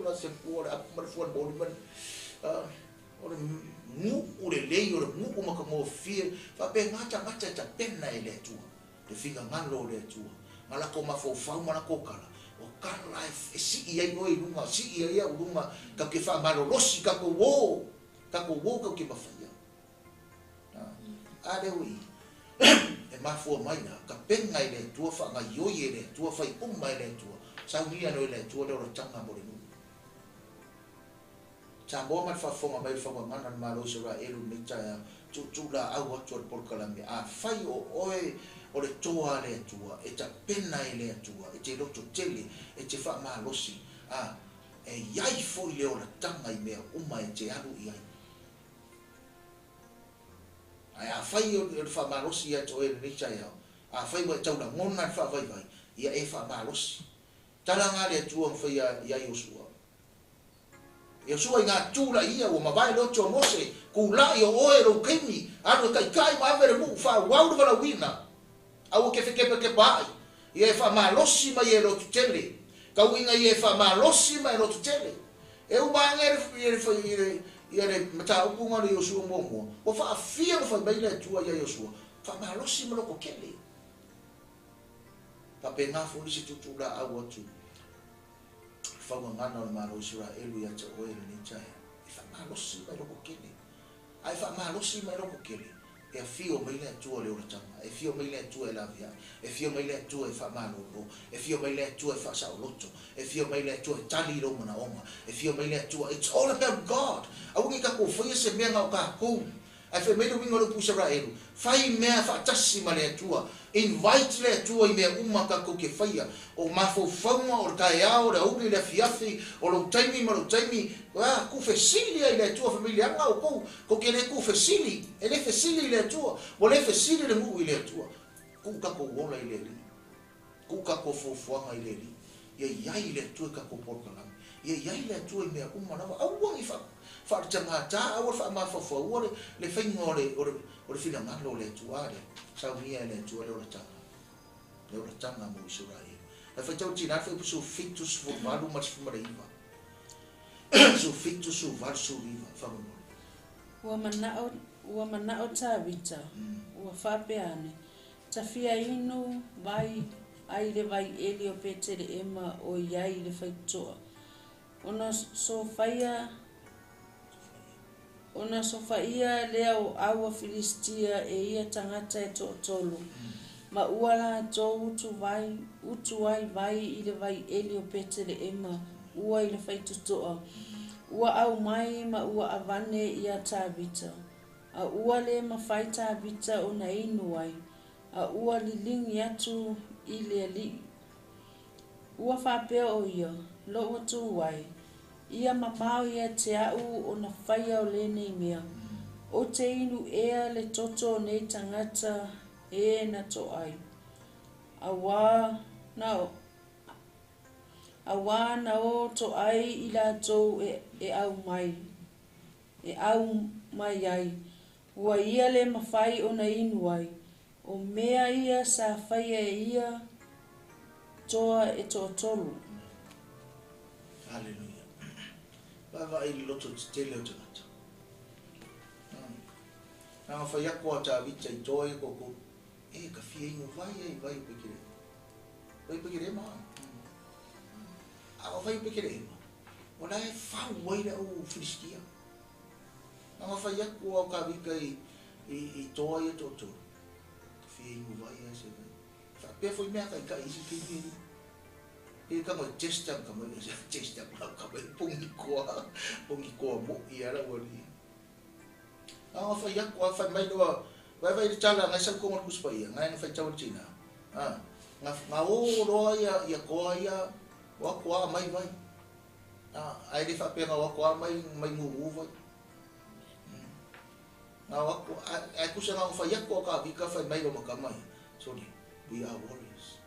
la se fua a mar fua boliman ora ngu ore lei ora ngu o maka mo fie fa pe ngata ta pena ele tua te figa ngalo le tua ngala ko mafo fa mala ko kala o kala life e si ia no lunga si ia lunga ka ke fa malo losi ka ko wo ka ke mafia ade wi e mafo mai na ka penga ele tua fa nga yo ele tua fa i umma ele tua sa ngia no ele tua le ora tanga mo le nu sa bo ma fa fonga mai fa mana malo sura elu ni cha tu la au tu por kala me a fai o le toa le tua e ta pena ele tua e te roto tele e te fa ma losi e yai fo le ora tanga i me umma e te alu i ai a fai o le fa ma losi e to ele ni cha a fai mo tau na ngona fa vai ia e fa ma losi tala nga le tua fa ia Yosua Yosua inga tula ia o mavai lo cho Mose ku la yo oe ro kemi anu kai ma vere mu fa wau vala wina au ke ke bai ia fa ma losi ma ye lo tele ka winga ia fa ma losi ma lo tele e u ba ngere fa ia mata u kunga le Yosua mo o fa afia fa bai le tua ia Yosua fa ma losi ma lo ko kele pa penga fu si tutula au tu fa ngana o malo sura elu ya o ni chai fa ma losi ma lo ko kele ai fa ma losi ma lo ko kele e fio mai le tua le ora tanga e fio mai le tua e la via e fio mai le tua e fa ma lo e fio mai le tua e fa sa lotto e fio mai le tua e tali lo mana oma e fio mai le tua it's all about God a ungi ka ko foi se me nga ka ko ai fe mai lo wingo lo pusa ra elu fai me fa tasi ma le tua invite le tua i me umma ka ko ke faia o mafo fauma o ka o le uri le fiafi o lo taimi ma lo taimi ku fesili le tua familia nga o ko ke le ku fesili e le fesili le tua o le fesili le mu i le tua ku ka ko wola i le li ku ka ko fofuanga i le li ye yai le tua ka ko porkala ye yai le tua i me umma na au wangi fa tanga ta au fa ma fa o le faingo o le fina ngalo le tua le sa unia le tua le ora tanga mo Israel e fa tau tina fa so fitus for valu mas fuma iva so fitus so var so viva fa mo ua mana o tawita ua whapeane ta fia inu vai ai le vai elio petere ema o iai le faitoa ona so faia lea o aua Filistia e ia tangata e tolu ma ua la tō utu vai i le vai elio petere ema ua i le faitutoa ua au mai ma ua avane ia tabita a ua le mawhai tabita o na inu ai a ua lilingi atu i le li ua whapea o ia lo atu wai ia mamau ia te au o na whaia o le nei mea o te inu ea le toto nei tangata e na to ai awa na o to ai i la tō e au mai ai ua ia le mawhai o na inu ai o mea ia sa whaia e ia toa e toa tolu. Hallelujah. Bava i loto tele o tangata. Nā whai ako a tā vita i toa e koko ka fia ingo vai pekere. Vai pekere maa. Awa vai pekere ema. Wala e whau waira o Filistia. Nā whai ako a ka vika i toa e tō tō. Fia ingo vai e se vai. Pea foi mea kai kai isi kei e ka mai testa ka mai testa ka mai pungi koa mo i ara wali a fa ya ko fa mai do vai tala ngai sa ko mo kuspa ia ngai fa tau china nga o ro ya ko ya wa ko mai vai ai de fa pena wa ko mai mu vai nga wa ko ai ku sa nga fa ya ko ka vi ka fa mai do makamai so we are warriors.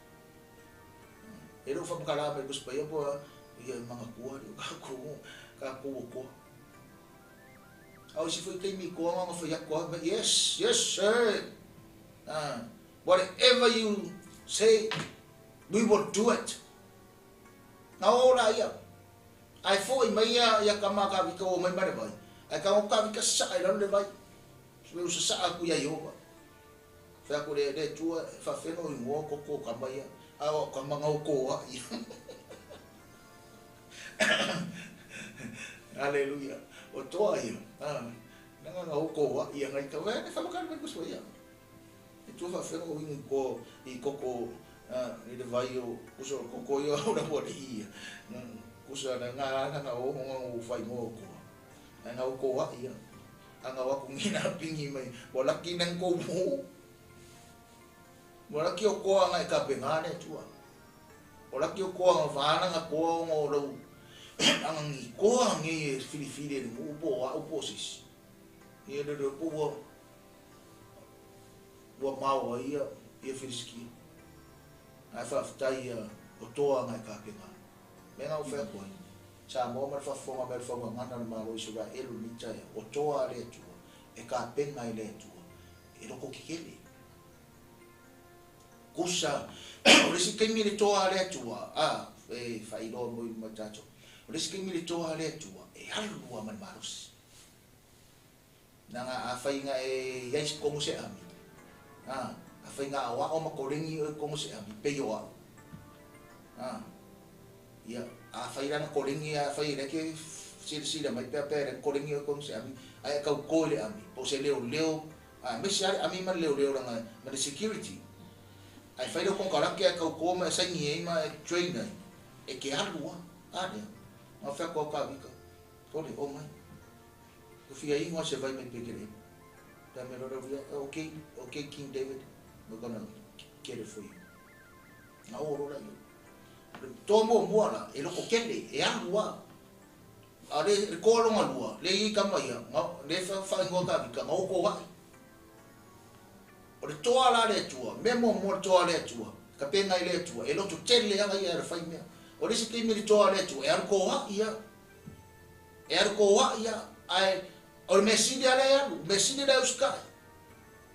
Ero fa makala me kuspa ia po ia mga kuwa ka ko. Au si foi kei mi ko nga fa ya ko yes sir. Whatever you say we will do it. Na ora ia. Ai foi mai ia kama ka vi ko mai mai vai. Ai ka o ka vika sa ai le vai. Le usa sa aku ya yo. Fa ko le tua fa feno I mo ko ka mai. A o ka manga o ko ai. Haleluya. O toa ia. Nanga o ko ai ngai ka wa fa ka ko so ia. E tu fa feno I ko I le vai o uso ko ia ora po ia. Kusa na o fai mo ko. Nga o ko ia. Anga wa kung hinapingi mai wala kinang ko mo wala ki o ko nga ikapengane tua wala ki o ko nga vana nga ko nga lo ang ko ngi filifili mo upo uposis ia de po wa mau ia filiski ai fa tai o toa nga ikapengane menga o fa ko sa mo ma fa fo ma bel fo ma na ma lo suga elu ni cha o toa le tu e ka penga ile tu e lo ko kikele kusa o le si mi le toa le tu e fa ilo mo ma chacho o le si mi le toa le tu e halu wa man maros nanga a fa inga e yes ko mo se ami a fa inga wa o ma ko ringi ko mo se ami pe yo ia a faira na kolingi a faira ke sila mai pe kolingi ko se ami ai ka ko le ami o se leo a me se ami ma leo nga ma de security ai faira ko kala ke ka ko ma sa ni ma trainer e ke alua ne ma fa ko ka vika to le o mai o fia I mo se vai me pekere da me lo okay King David we're gonna get it for you na oro la yo tomo moana e loko kele e alua a le ko longa lua le I ka mai le fa ngo ka vika ngo ko wa o le toa la le tua memo mo toa le tua ka penga I le tua e lo to tele anga ia le fai mea o le siki mi toa le tua e ar ko wa ia ai o le mesidi ale ia mesidi le uska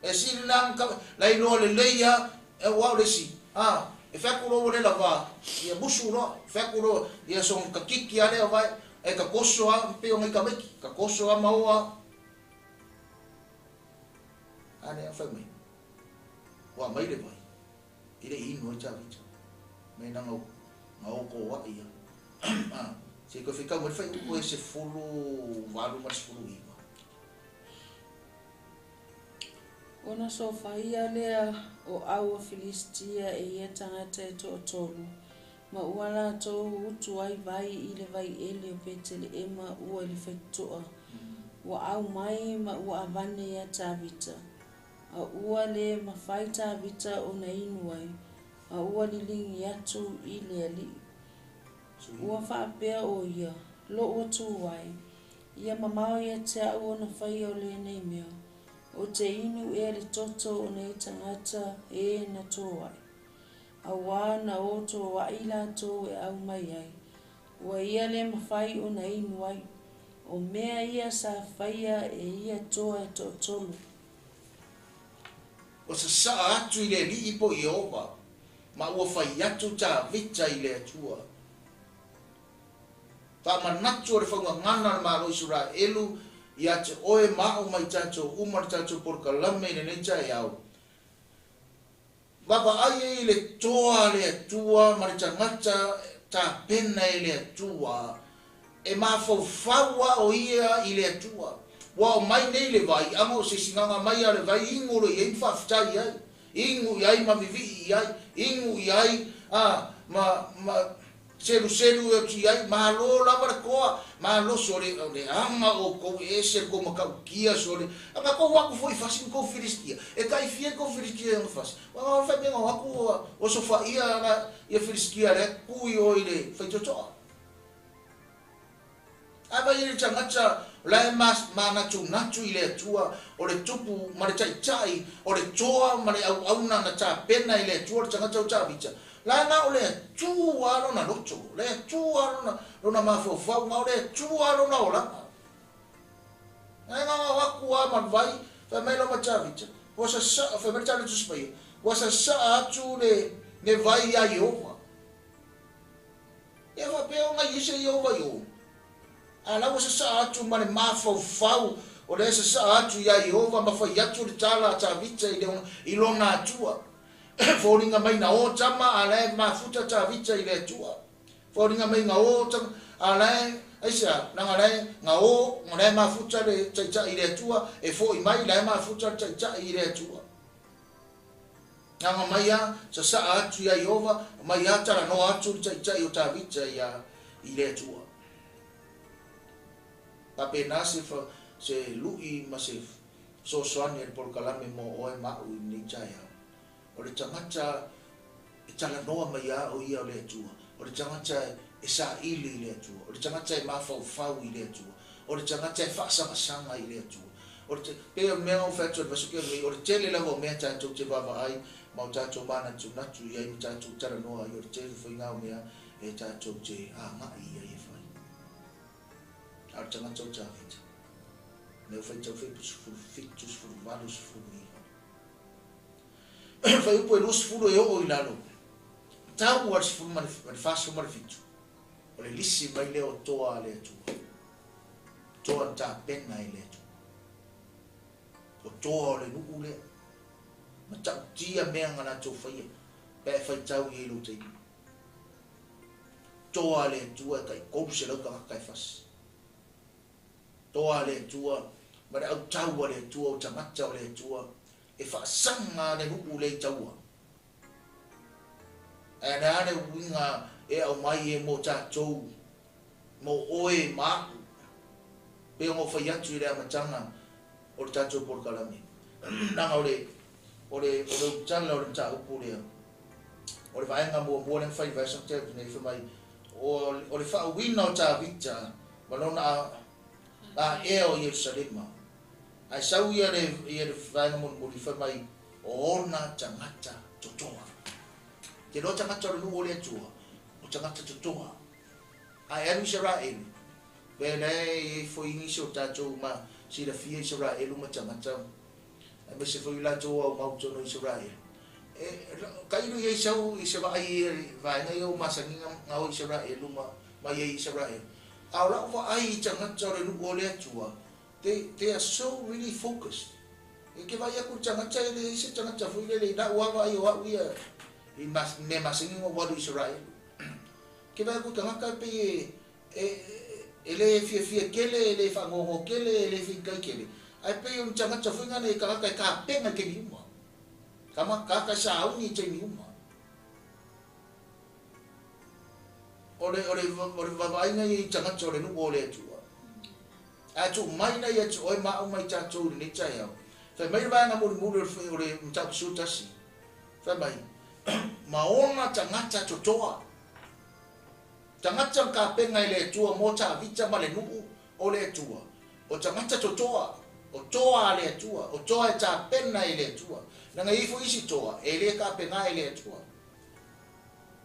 e si lang ka la ino le leia e wa le si e fa ko le lava ia busu no fa ko ia son ka kiki ale vai e ka koso pe o ngai ka meki ka koso maua ane fa mai wa mai le vai ile I no cha vicha me na ngau ko wa ia se ko fica mo fai ko ese fulu valu mas fulu iba ona so faia lea o au Filistia e ia tangata e tolu ma uala to utu ai vai I le vai ele o petele ema ua I le fektoa wa au mai ma ua avane ia tavita a ua le mawhai tavita o na inu ai a ua lilingi atu I le ali ua whaapea o ia lo o tu ai ia mamao ia te au o na whai o le nei mea o te inu e le toto o nei tangata e na tō ai. A wā na o tō wa ila tō e au mai ai. Ua ia le mawhai o na inu ai. O mea ia sa whaia e ia tō e tō tolu. O sa atu I le li I po I opa. Ma ua whai atu ta vita I le atua. Ta manatu o le whaunga ngana ma lo isura elu ia te oe mao mai tato umar tato por kalame ne nei tai au baba ai le toa le atua mari tangata ta pena le atua e ma faua o ia I le atua wa mai nei le vai amo se sinanga mai ale vai ingolo I fa ftai ai ingu ai ma vivi ai ingu ai ma selu e ti ai ma lo la para ko ma lo sole le ama o ko ese ko ma ka kia sole aka ko wa ko foi fasi ko Filistia e kai fie ko Filistia no fas wa fa me wa ko o so fa ia na ia Filistia le ku yo ile fa toto aba ile changacha la mas mana tu nachu ile tua o le tupu ma le chai o le toa ma le au na cha pena ile tua changacha cha bicha lana ole tua lo na locho le tua lo na mafo ma ole tua lo na ola nga wa ku ma vai fa me lo ma chavicha was sa fa me chavicha spai was sa atu ne vai ya Yehova e va pe o nga yise Yehova yo ala o sa atu mane mafau o le sa atu ya Jehova ma fai atu le tala ta vita i lona atua foringa mai na o tama ala mafuta ta vita i le atua foringa mai na o tama ala aisa na ala nga o ngale mafuta le tsa i le atua e fo i mai la mafuta tsa i le atua nga mai ya sa atu ya Jehova mai ya tara no atu tsa i o ta vita ya i le atua tapi nasi se lui masif so soan el por kalame mo o ma u ni chaya o le chamacha chala noa maya o ia le tua o le chamacha esa ili le tua o le chamacha ma fau i le tua o le chamacha fa sama i le tua o le pe me o fa tso vaso ke o le tele la mo me cha tso te baba ai ma cha tso bana tso na tso ia mi cha tso chala noa i o le tele fo nga me e cha tso che ma i ia fa al chamacha cha vita meu foi tão feito fictos formados formiga foi o pelus furo eu o ilalo tau was forma de faço marfito ole lisi mai le o toa le tu toa ta pena ile tu o toa le nu le ma tau tia me ngana tu foi pe foi tau i lo te toa le tu kai ko se lo ka fas toa le tu ma au tau le tua o tamacha le tua e fa sanga le hu le tau e na le winga e au mai e mo cha chou mo oe ma pe ngo fa yatu le amachanga o cha chou por kalami na ole chan le cha u le ole vai nga mo le fai vai sa te ne fa mai ole fa winna o cha vita ma lona e o Yerusalema ai sau ia le vai mo fa mai ona tangata totoa ke lo tangata lu ole tua o tangata totoa ai anu Israel bele foi inicio tato ma si la fie Israel ma tangata ai me se foi la toa ma tono Israel kai lu ye sau Israel vai na yo masanginga ngau Israel ma ye Israel ala wa ai tangata lu ole tua they are so really focused. Ke vai aku jangan cai le se jangan cafu le da wa wa yo wa ia i mas me masing ngo wa Israel. Ke vai aku jangan ka pe ele fie kele ele fa ngo kele ele fi kai kele. Ai pe un jangan cafu ngane ka pe nga ke ni mo. Kama ka sa au ni cai ni mo. Ore va vai ngai jangan chore nu ole tu. Atu mai na ia tu oi ma mai cha tu ni cha ya fa mai ba na mo ore mta suta si fa mai maona tangata totoa tangata ka penga ile tu mo cha vicha male nu o le tu o tangata totoa o toa le tu o toa cha penna ile tu na ngai fu isi toa ele ka penga ile tu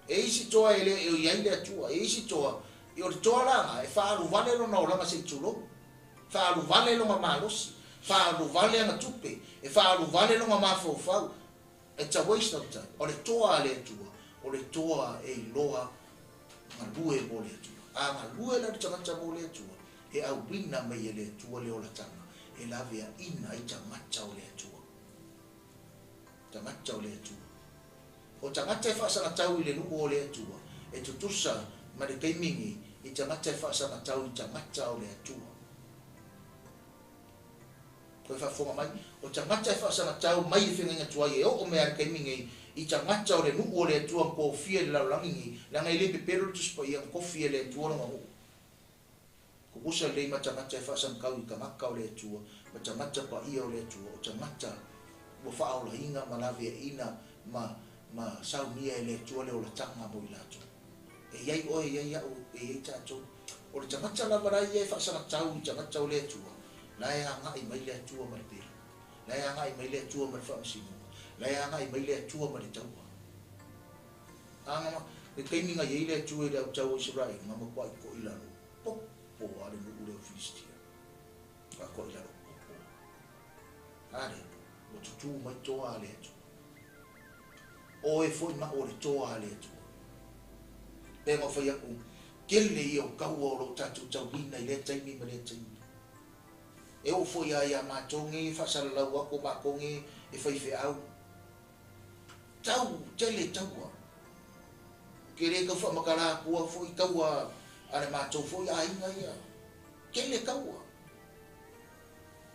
e isi toa ele ia ile tu e isi toa i o toa la e fa lu vale no la ma se chulo fa lu vale lo malos fa lu vale na tupe e fa lu vale lo mafo fa it's a waste of time o le toa le tu o le toa e loa ma lue mo le tu a ma lue la tanga mo le tu e a wina me le tu le o la tanga e la via ina i tanga o le tu tanga o le tu o tanga fa sa tau le nu o le tu e tu tusa ma le kaimingi i tanga fa sa tau i tanga o le tu ko fa fo mai o tangata fa sa tau mai finga tua ye o me ar kaimingi i tangata o le nu o le tua ko fie la langi la ngai le pepero tu spo ia ko fie le tua no ko usa le ma tangata fa sa kau i kamaka o le tua ma tangata pa ia o le tua o tangata mo fa o la inga malave ina ma sa mia le tua le o la tanga mo ila tu e yai o ya o e ta tu o le tangata la bara ye fa sa tau i tangata o le tua la ya ngai mai le tua mai pe la ya ngai mai le tua mai fa sino la ya ngai mai le tua mai tau anga le kaimi nga ye le tua le tau Israel ma mo kwai ko ila no po ale no ule Filistia ka ko ila no ale o tu mai toa le tu o e foi ma o le toa le tu pe mo fa ya ku kele i o kau o lo tatu tauina i le taimi ma le taimi. E o fo ia matongi whasalalau ako makongi e whaife au. Tau, tele taua. Kere ka whamakara kua fo i kaua ale matou fo ia inga ia. Kele kaua.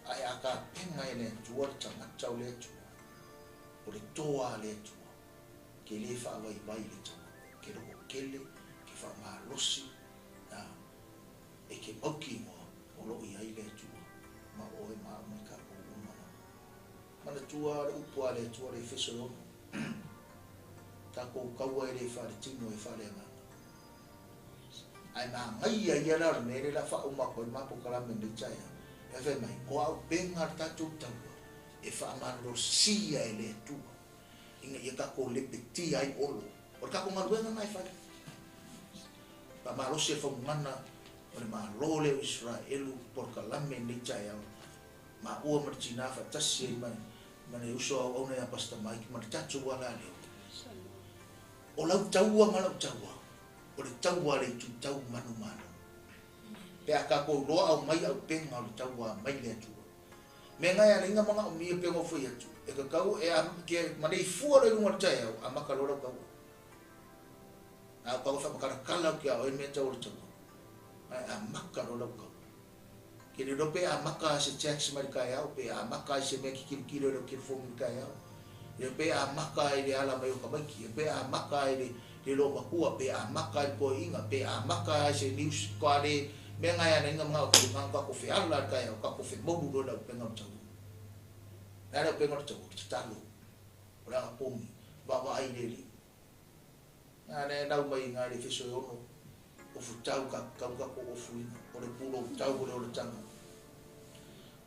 Ai aka penga e le tua tangata o le tua. O le toa le tua. Kele whaawai mai le tua. Kele o kele, ke whaamalosi. E ke mauki moa, o lo i ai le tua. Ma oe maa mai ka o umana. Mana tua le upua le tua le wheso tako kaua e le whare tino e whare ngā. Ai nā ngai ai ala le mere la wha umako i mapo karame le chaya. E whai mai, o au bengar tatou taua. E wha amaro sia e le tua. Inga ia kako le peti ai olo. O kako maruenga nai whare. Pa marosi e whamana o le malo le Israelu por kalame le chaya. Ma ua martina whatasi e mai. Mane uso au au nei apasta mai ki mani tatu wala leo. O lau taua ma lau taua. O le taua le tu tau manu manu. Pe a kako roa au mai au penga o le taua mai le atua. Me ngai a ringa mga o mia penga o fai atu. E ka kau e a ke manei fua le lunga tai au a maka lora kau. A kau fa makara kala ki a o e me tau le taua. A maka lora kau. Ke le rope a maka se tax mai kai au pe a maka se me ki kilo le ki fomu kai au. E pe a maka i le ala mai o kamaiki, e pe a maka i le lo makua, pe a maka i po inga, pe a maka i se news kwa le me ngai ana inga mga o ka ko fe ala kai o ka ko fe modu do la penga o tau. Ala penga o tau, talo. Ora ka pomi, ba ai le li. Ana na mai ngai le fiso ono. O fu tau ka ko o fu ina, o le pulo tau o le tanga.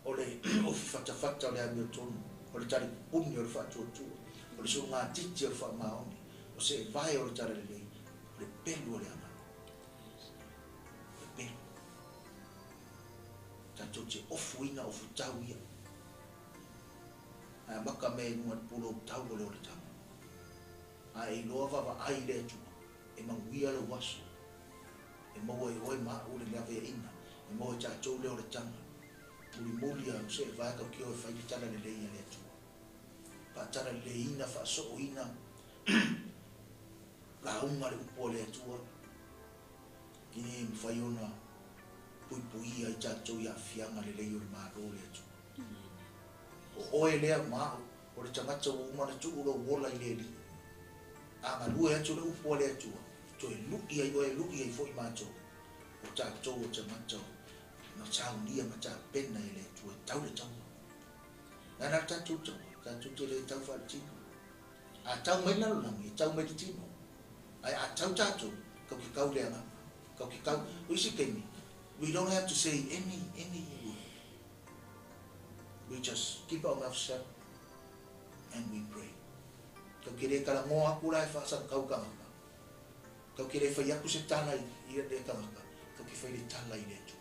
O le o fata le ami tonu. O le tari puni o le whaatuatua, o le so ngā titi o le whaamaoni, o se vai o le tari le lei, o le pelu o le amano. O le pelu. Tato te ofu ina ofu tau ia. A maka me nua pulo tau o le o le tama. A e loa wawa ai le atua, e manguia le waso, e maua e oe maa ule le awea ina, e maua e tatou le o le tama. Muli au se vai ka kio fai ki tala le leia le tu. Pa tala le ina fa so ina. La unga le upo le tua. Kini fai ona pui ai tatou ia fianga le leio le maro le tu. O oe lea maa o le tangata o umana tu uro wola i le li. A malua atu le upo le tua. To e luki ai o e luki ai foi mato. O tatou o tangata o. Na tau nia ma tau pena e le tua tau le tau. Nana tatu tau, tatu te le tau whaatino. A tau mai lalangi, tau mai tino. Ai a tau tatu, kau ki kau le anga. Kau ki kau, uisi kemi. We don't have to say any word. We just keep our mouth shut and we pray. Kau kire kala ngoa kura e whaasang kau kamaka. Kau kire whaiaku se tala i le kamaka. Kau ki whai le tala i le tu.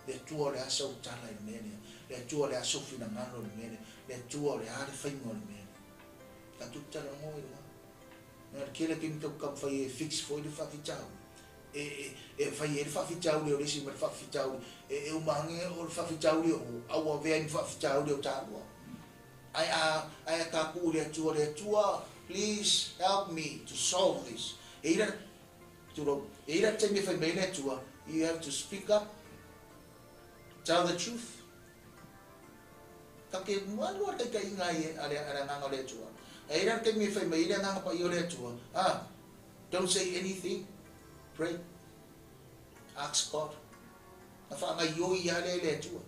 Le tua le asa o tala i mene, le tua le asa o fina ngano i mene, le tua le ale whaingo i mene. Ka tutala mo i rua. Nā kere ke mi tau kam whai e fix fo i le whawhitau. E whai e le whawhitau le o resi ma le whawhitau. E umange o le whawhitau le o aua vea ni whawhitau le o tālua. Ai a kaku le tua, please help me to solve this. E ira te me whai me le tua, you have to speak up. Tell the truth. Kake mualua te kai ngai ale nganga le tua. E ira te me whai me ira nganga pa i o le tua. Don't say anything. Pray. Ask God. Na whaanga ioi ale le tua.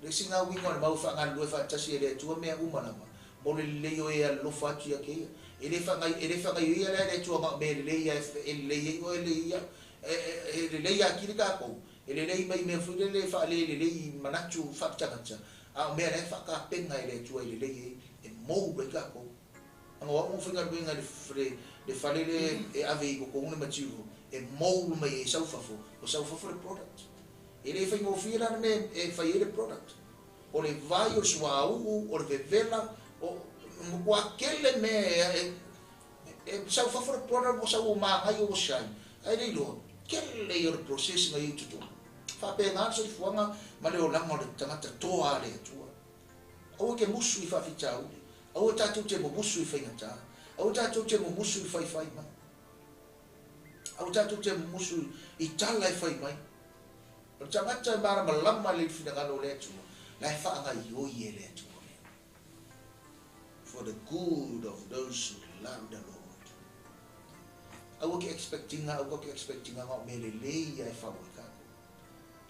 Le singa wingo na mau whaanga lue whaatasi le tua mea umana ma. Mo le leo e alofa atu ia keia. E le whaanga ioi ale le tua ma me le leia e le leia o e leia. E le leia akiri kako. E le lei mai mea fuile le wha le lei manatu whakatangata. A mea le whaka penga i le tua i le lei e mou bai kako. Anga wamo whinga ruinga le whale le e ave i koko une matiru. E mou mai e saufafo. O saufafo le product. E le whaingo whira me e whai e le product. O le vai o sua au, o le vevela, o mkua kele me e saufafo le product o sau o maangai o shai. Ai le loa. kele yo proses ngai tutu fa pe ngan so fuanga ma le olang mo le tanga toa le tua o ke musu I fa fichau o ta tu te mo musu I fa ngata o ta tu te mo musu I fa ma o ta tu te mo musu I tala I fa mai o ta mata bara malama le fina ngalo le tua la fa nga yo ye le tua for the good of those who love the Lord. Aku ke expecting nga mele le ya fa ka.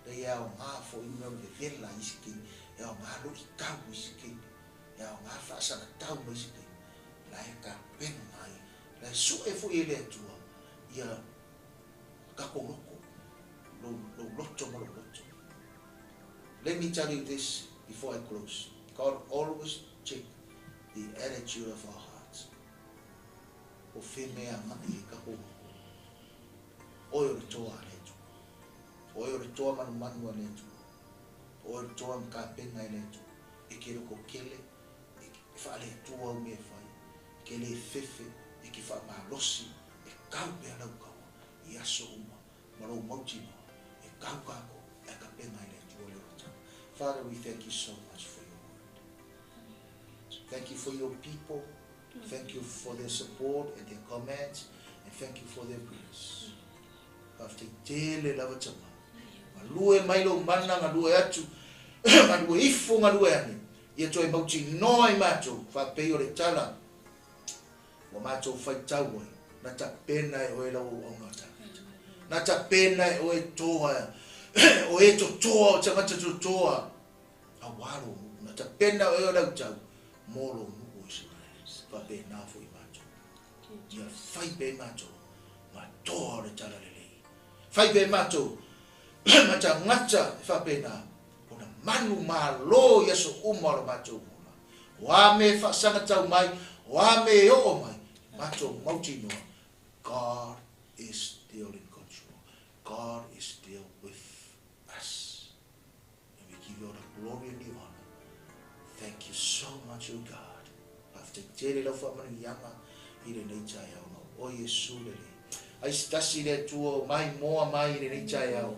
Da ya ma fo ina le vela isiki. Ya ma lo ka isiki. Ya ma fa sa ta mo isiki. La ka pen mai. La su e fo ele tua. Ya ka ko lo lotto mo lotto. Let me tell you this before I close. God always check the attitude of our hearts. O feme a mai ka ho. Oyo le toa le tu. Oyo le toa manu le tu. Oyo le toa mka penga le tu. E kero ko kele. E fa le tua o me fai. Kele fefe. E ki fa ma losi. E kau pe ala ukawa. I aso uma. Maro mauti no. E kau kako. E ka penga le tu o le rota. Father, we thank you so much for your word. Thank you for your people. Thank you for their support and their comments. And thank you for their prayers. After tele lava chama. Malue mailo mana ngalue atu. Ngalue ifu ngalue ani. Ia toi mauti noi mato. Fa peyo le tala. Wa mato fai tawai. Na ta pena e oe lau o ngata. Na ta pena e oe toa. O e to toa o tangata to toa. A waro. Na ta pena e oe lau tau. Molo nuku Israel. Fa pe na fo I mato. Ia fai pe mato. Ma toa le tala le. Fai pe mato, mata ngata fa pena, ona manu malo yeso umar mato mula. Wa me fa sanga tau mai, wa me o mai, mato mauti no. God is still in control. God is still with us. And we give you all the glory and the honor. Thank you so much, O God. After tele lo fa mani yama, ile nei chaya o Yesu lele. Ai stasi le tuo mai moa mai le nei chai au.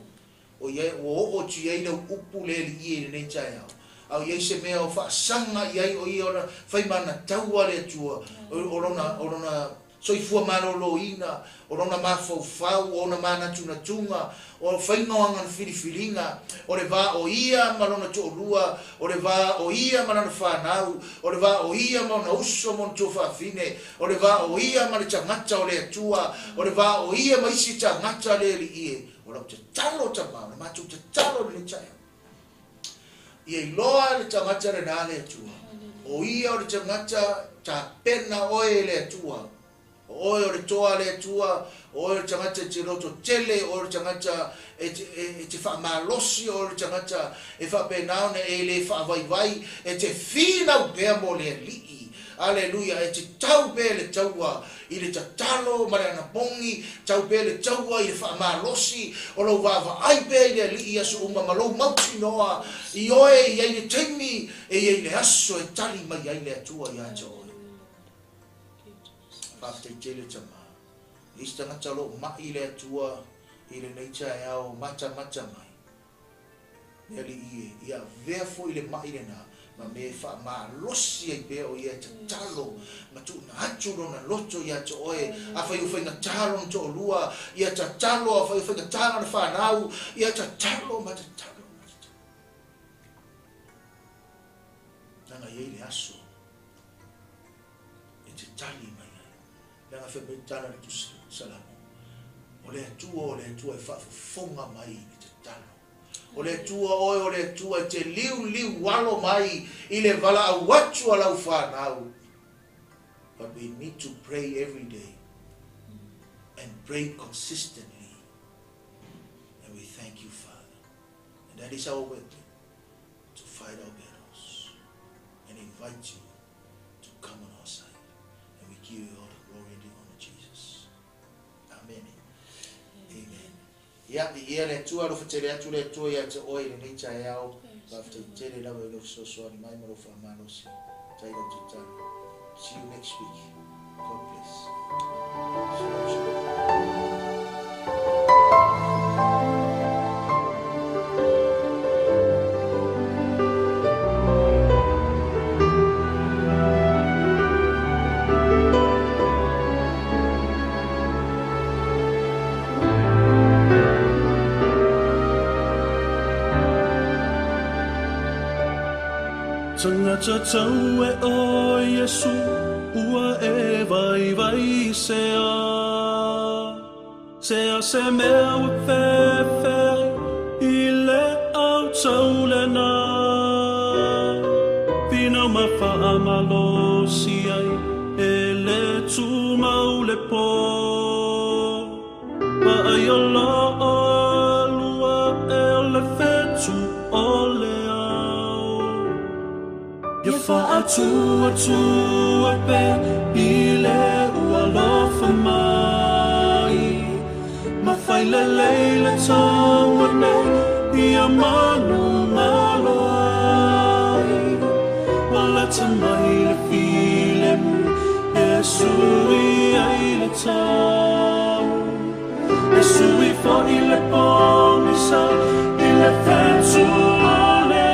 O ye o tu ye le upu le i le nei chai au. Au ye se me o fa sanga ye o i ora fai mana taua le tuo. Orona soifua malo ina, orona mafau fau, ona mana tunga, o fai ngoanga filifilinga, o le va o ia malona to lua, o le va o ia malana fanau, o le va o ia malona uso mon to fa fine, o le va o ia malana tangata o le tua, o le va o ia maisi tangata le ie, o la te talo tama, ma tu te talo le chai. Ia loa le tangata le nale tua. O ia o le tangata ta pena oe le tua. O le toa le tua, o le tangata te roto tele, o le tangata te wha malosi, o le tangata e wha penaone e le wha vai, e te whina upea mo le lii. Aleluia, e te tau pe le taua, I le tatalo, mare ana pongi, tau pe le taua, I le wha malosi, o lo vava ai pe le lii aso uma malo mauti noa, I oe, I ai le teimi, e I le aso, e tali mai ai le atua I ato. After tele tama, istanga talo mai le tua, I le nature yao mata mai. Neli ia therefore ile mai le na, ma me fa ma losi ai pe o ia talo, ma tu na hachu na loto ia to oe, afa eu fai na talo to lua, ia talo afa eu fai na talo na fa nau, ia talo ma talo. Nanga ye le aso. E tali Nanga fe betala tu salamo. O le tua e fa fonga mai I te talo. O le tua te liu walo mai I le vala a watu ala ufanau. But we need to pray every day and pray consistently. And we thank you, Father. And that is our weapon to fight our battles and invite you to come on our side. And we give you all the glory and the honor, Jesus. Amen. Amen. Ia le tua lo fatele atu le tua ia te oi le neita iao. After tele la we lo so ni mai mo fa manos. Tai lo tuta. See you next week. God bless. Shalom, shalom. Tangata tau e o Yesu ua e vai sea se mea ua whewheri I le au tau lena Pina mawha amalosi ai e le tu mau le po Wa ai o la alua e o le whetu o le Ia whaatua pe I le ua lofa mai Ma whaile leile taua nei Ia manu malo ai Wala tamai le while mu E sui ai le tau E sui fo I le pongisa I le whetu o le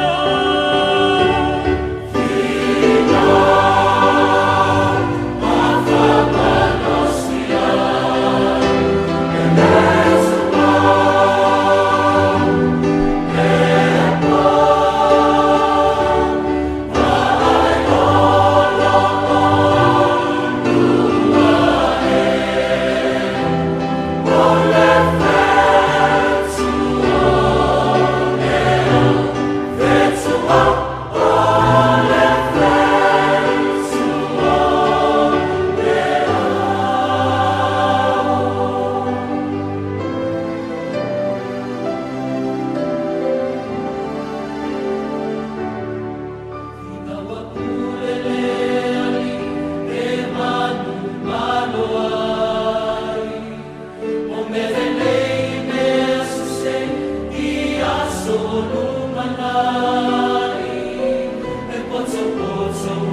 So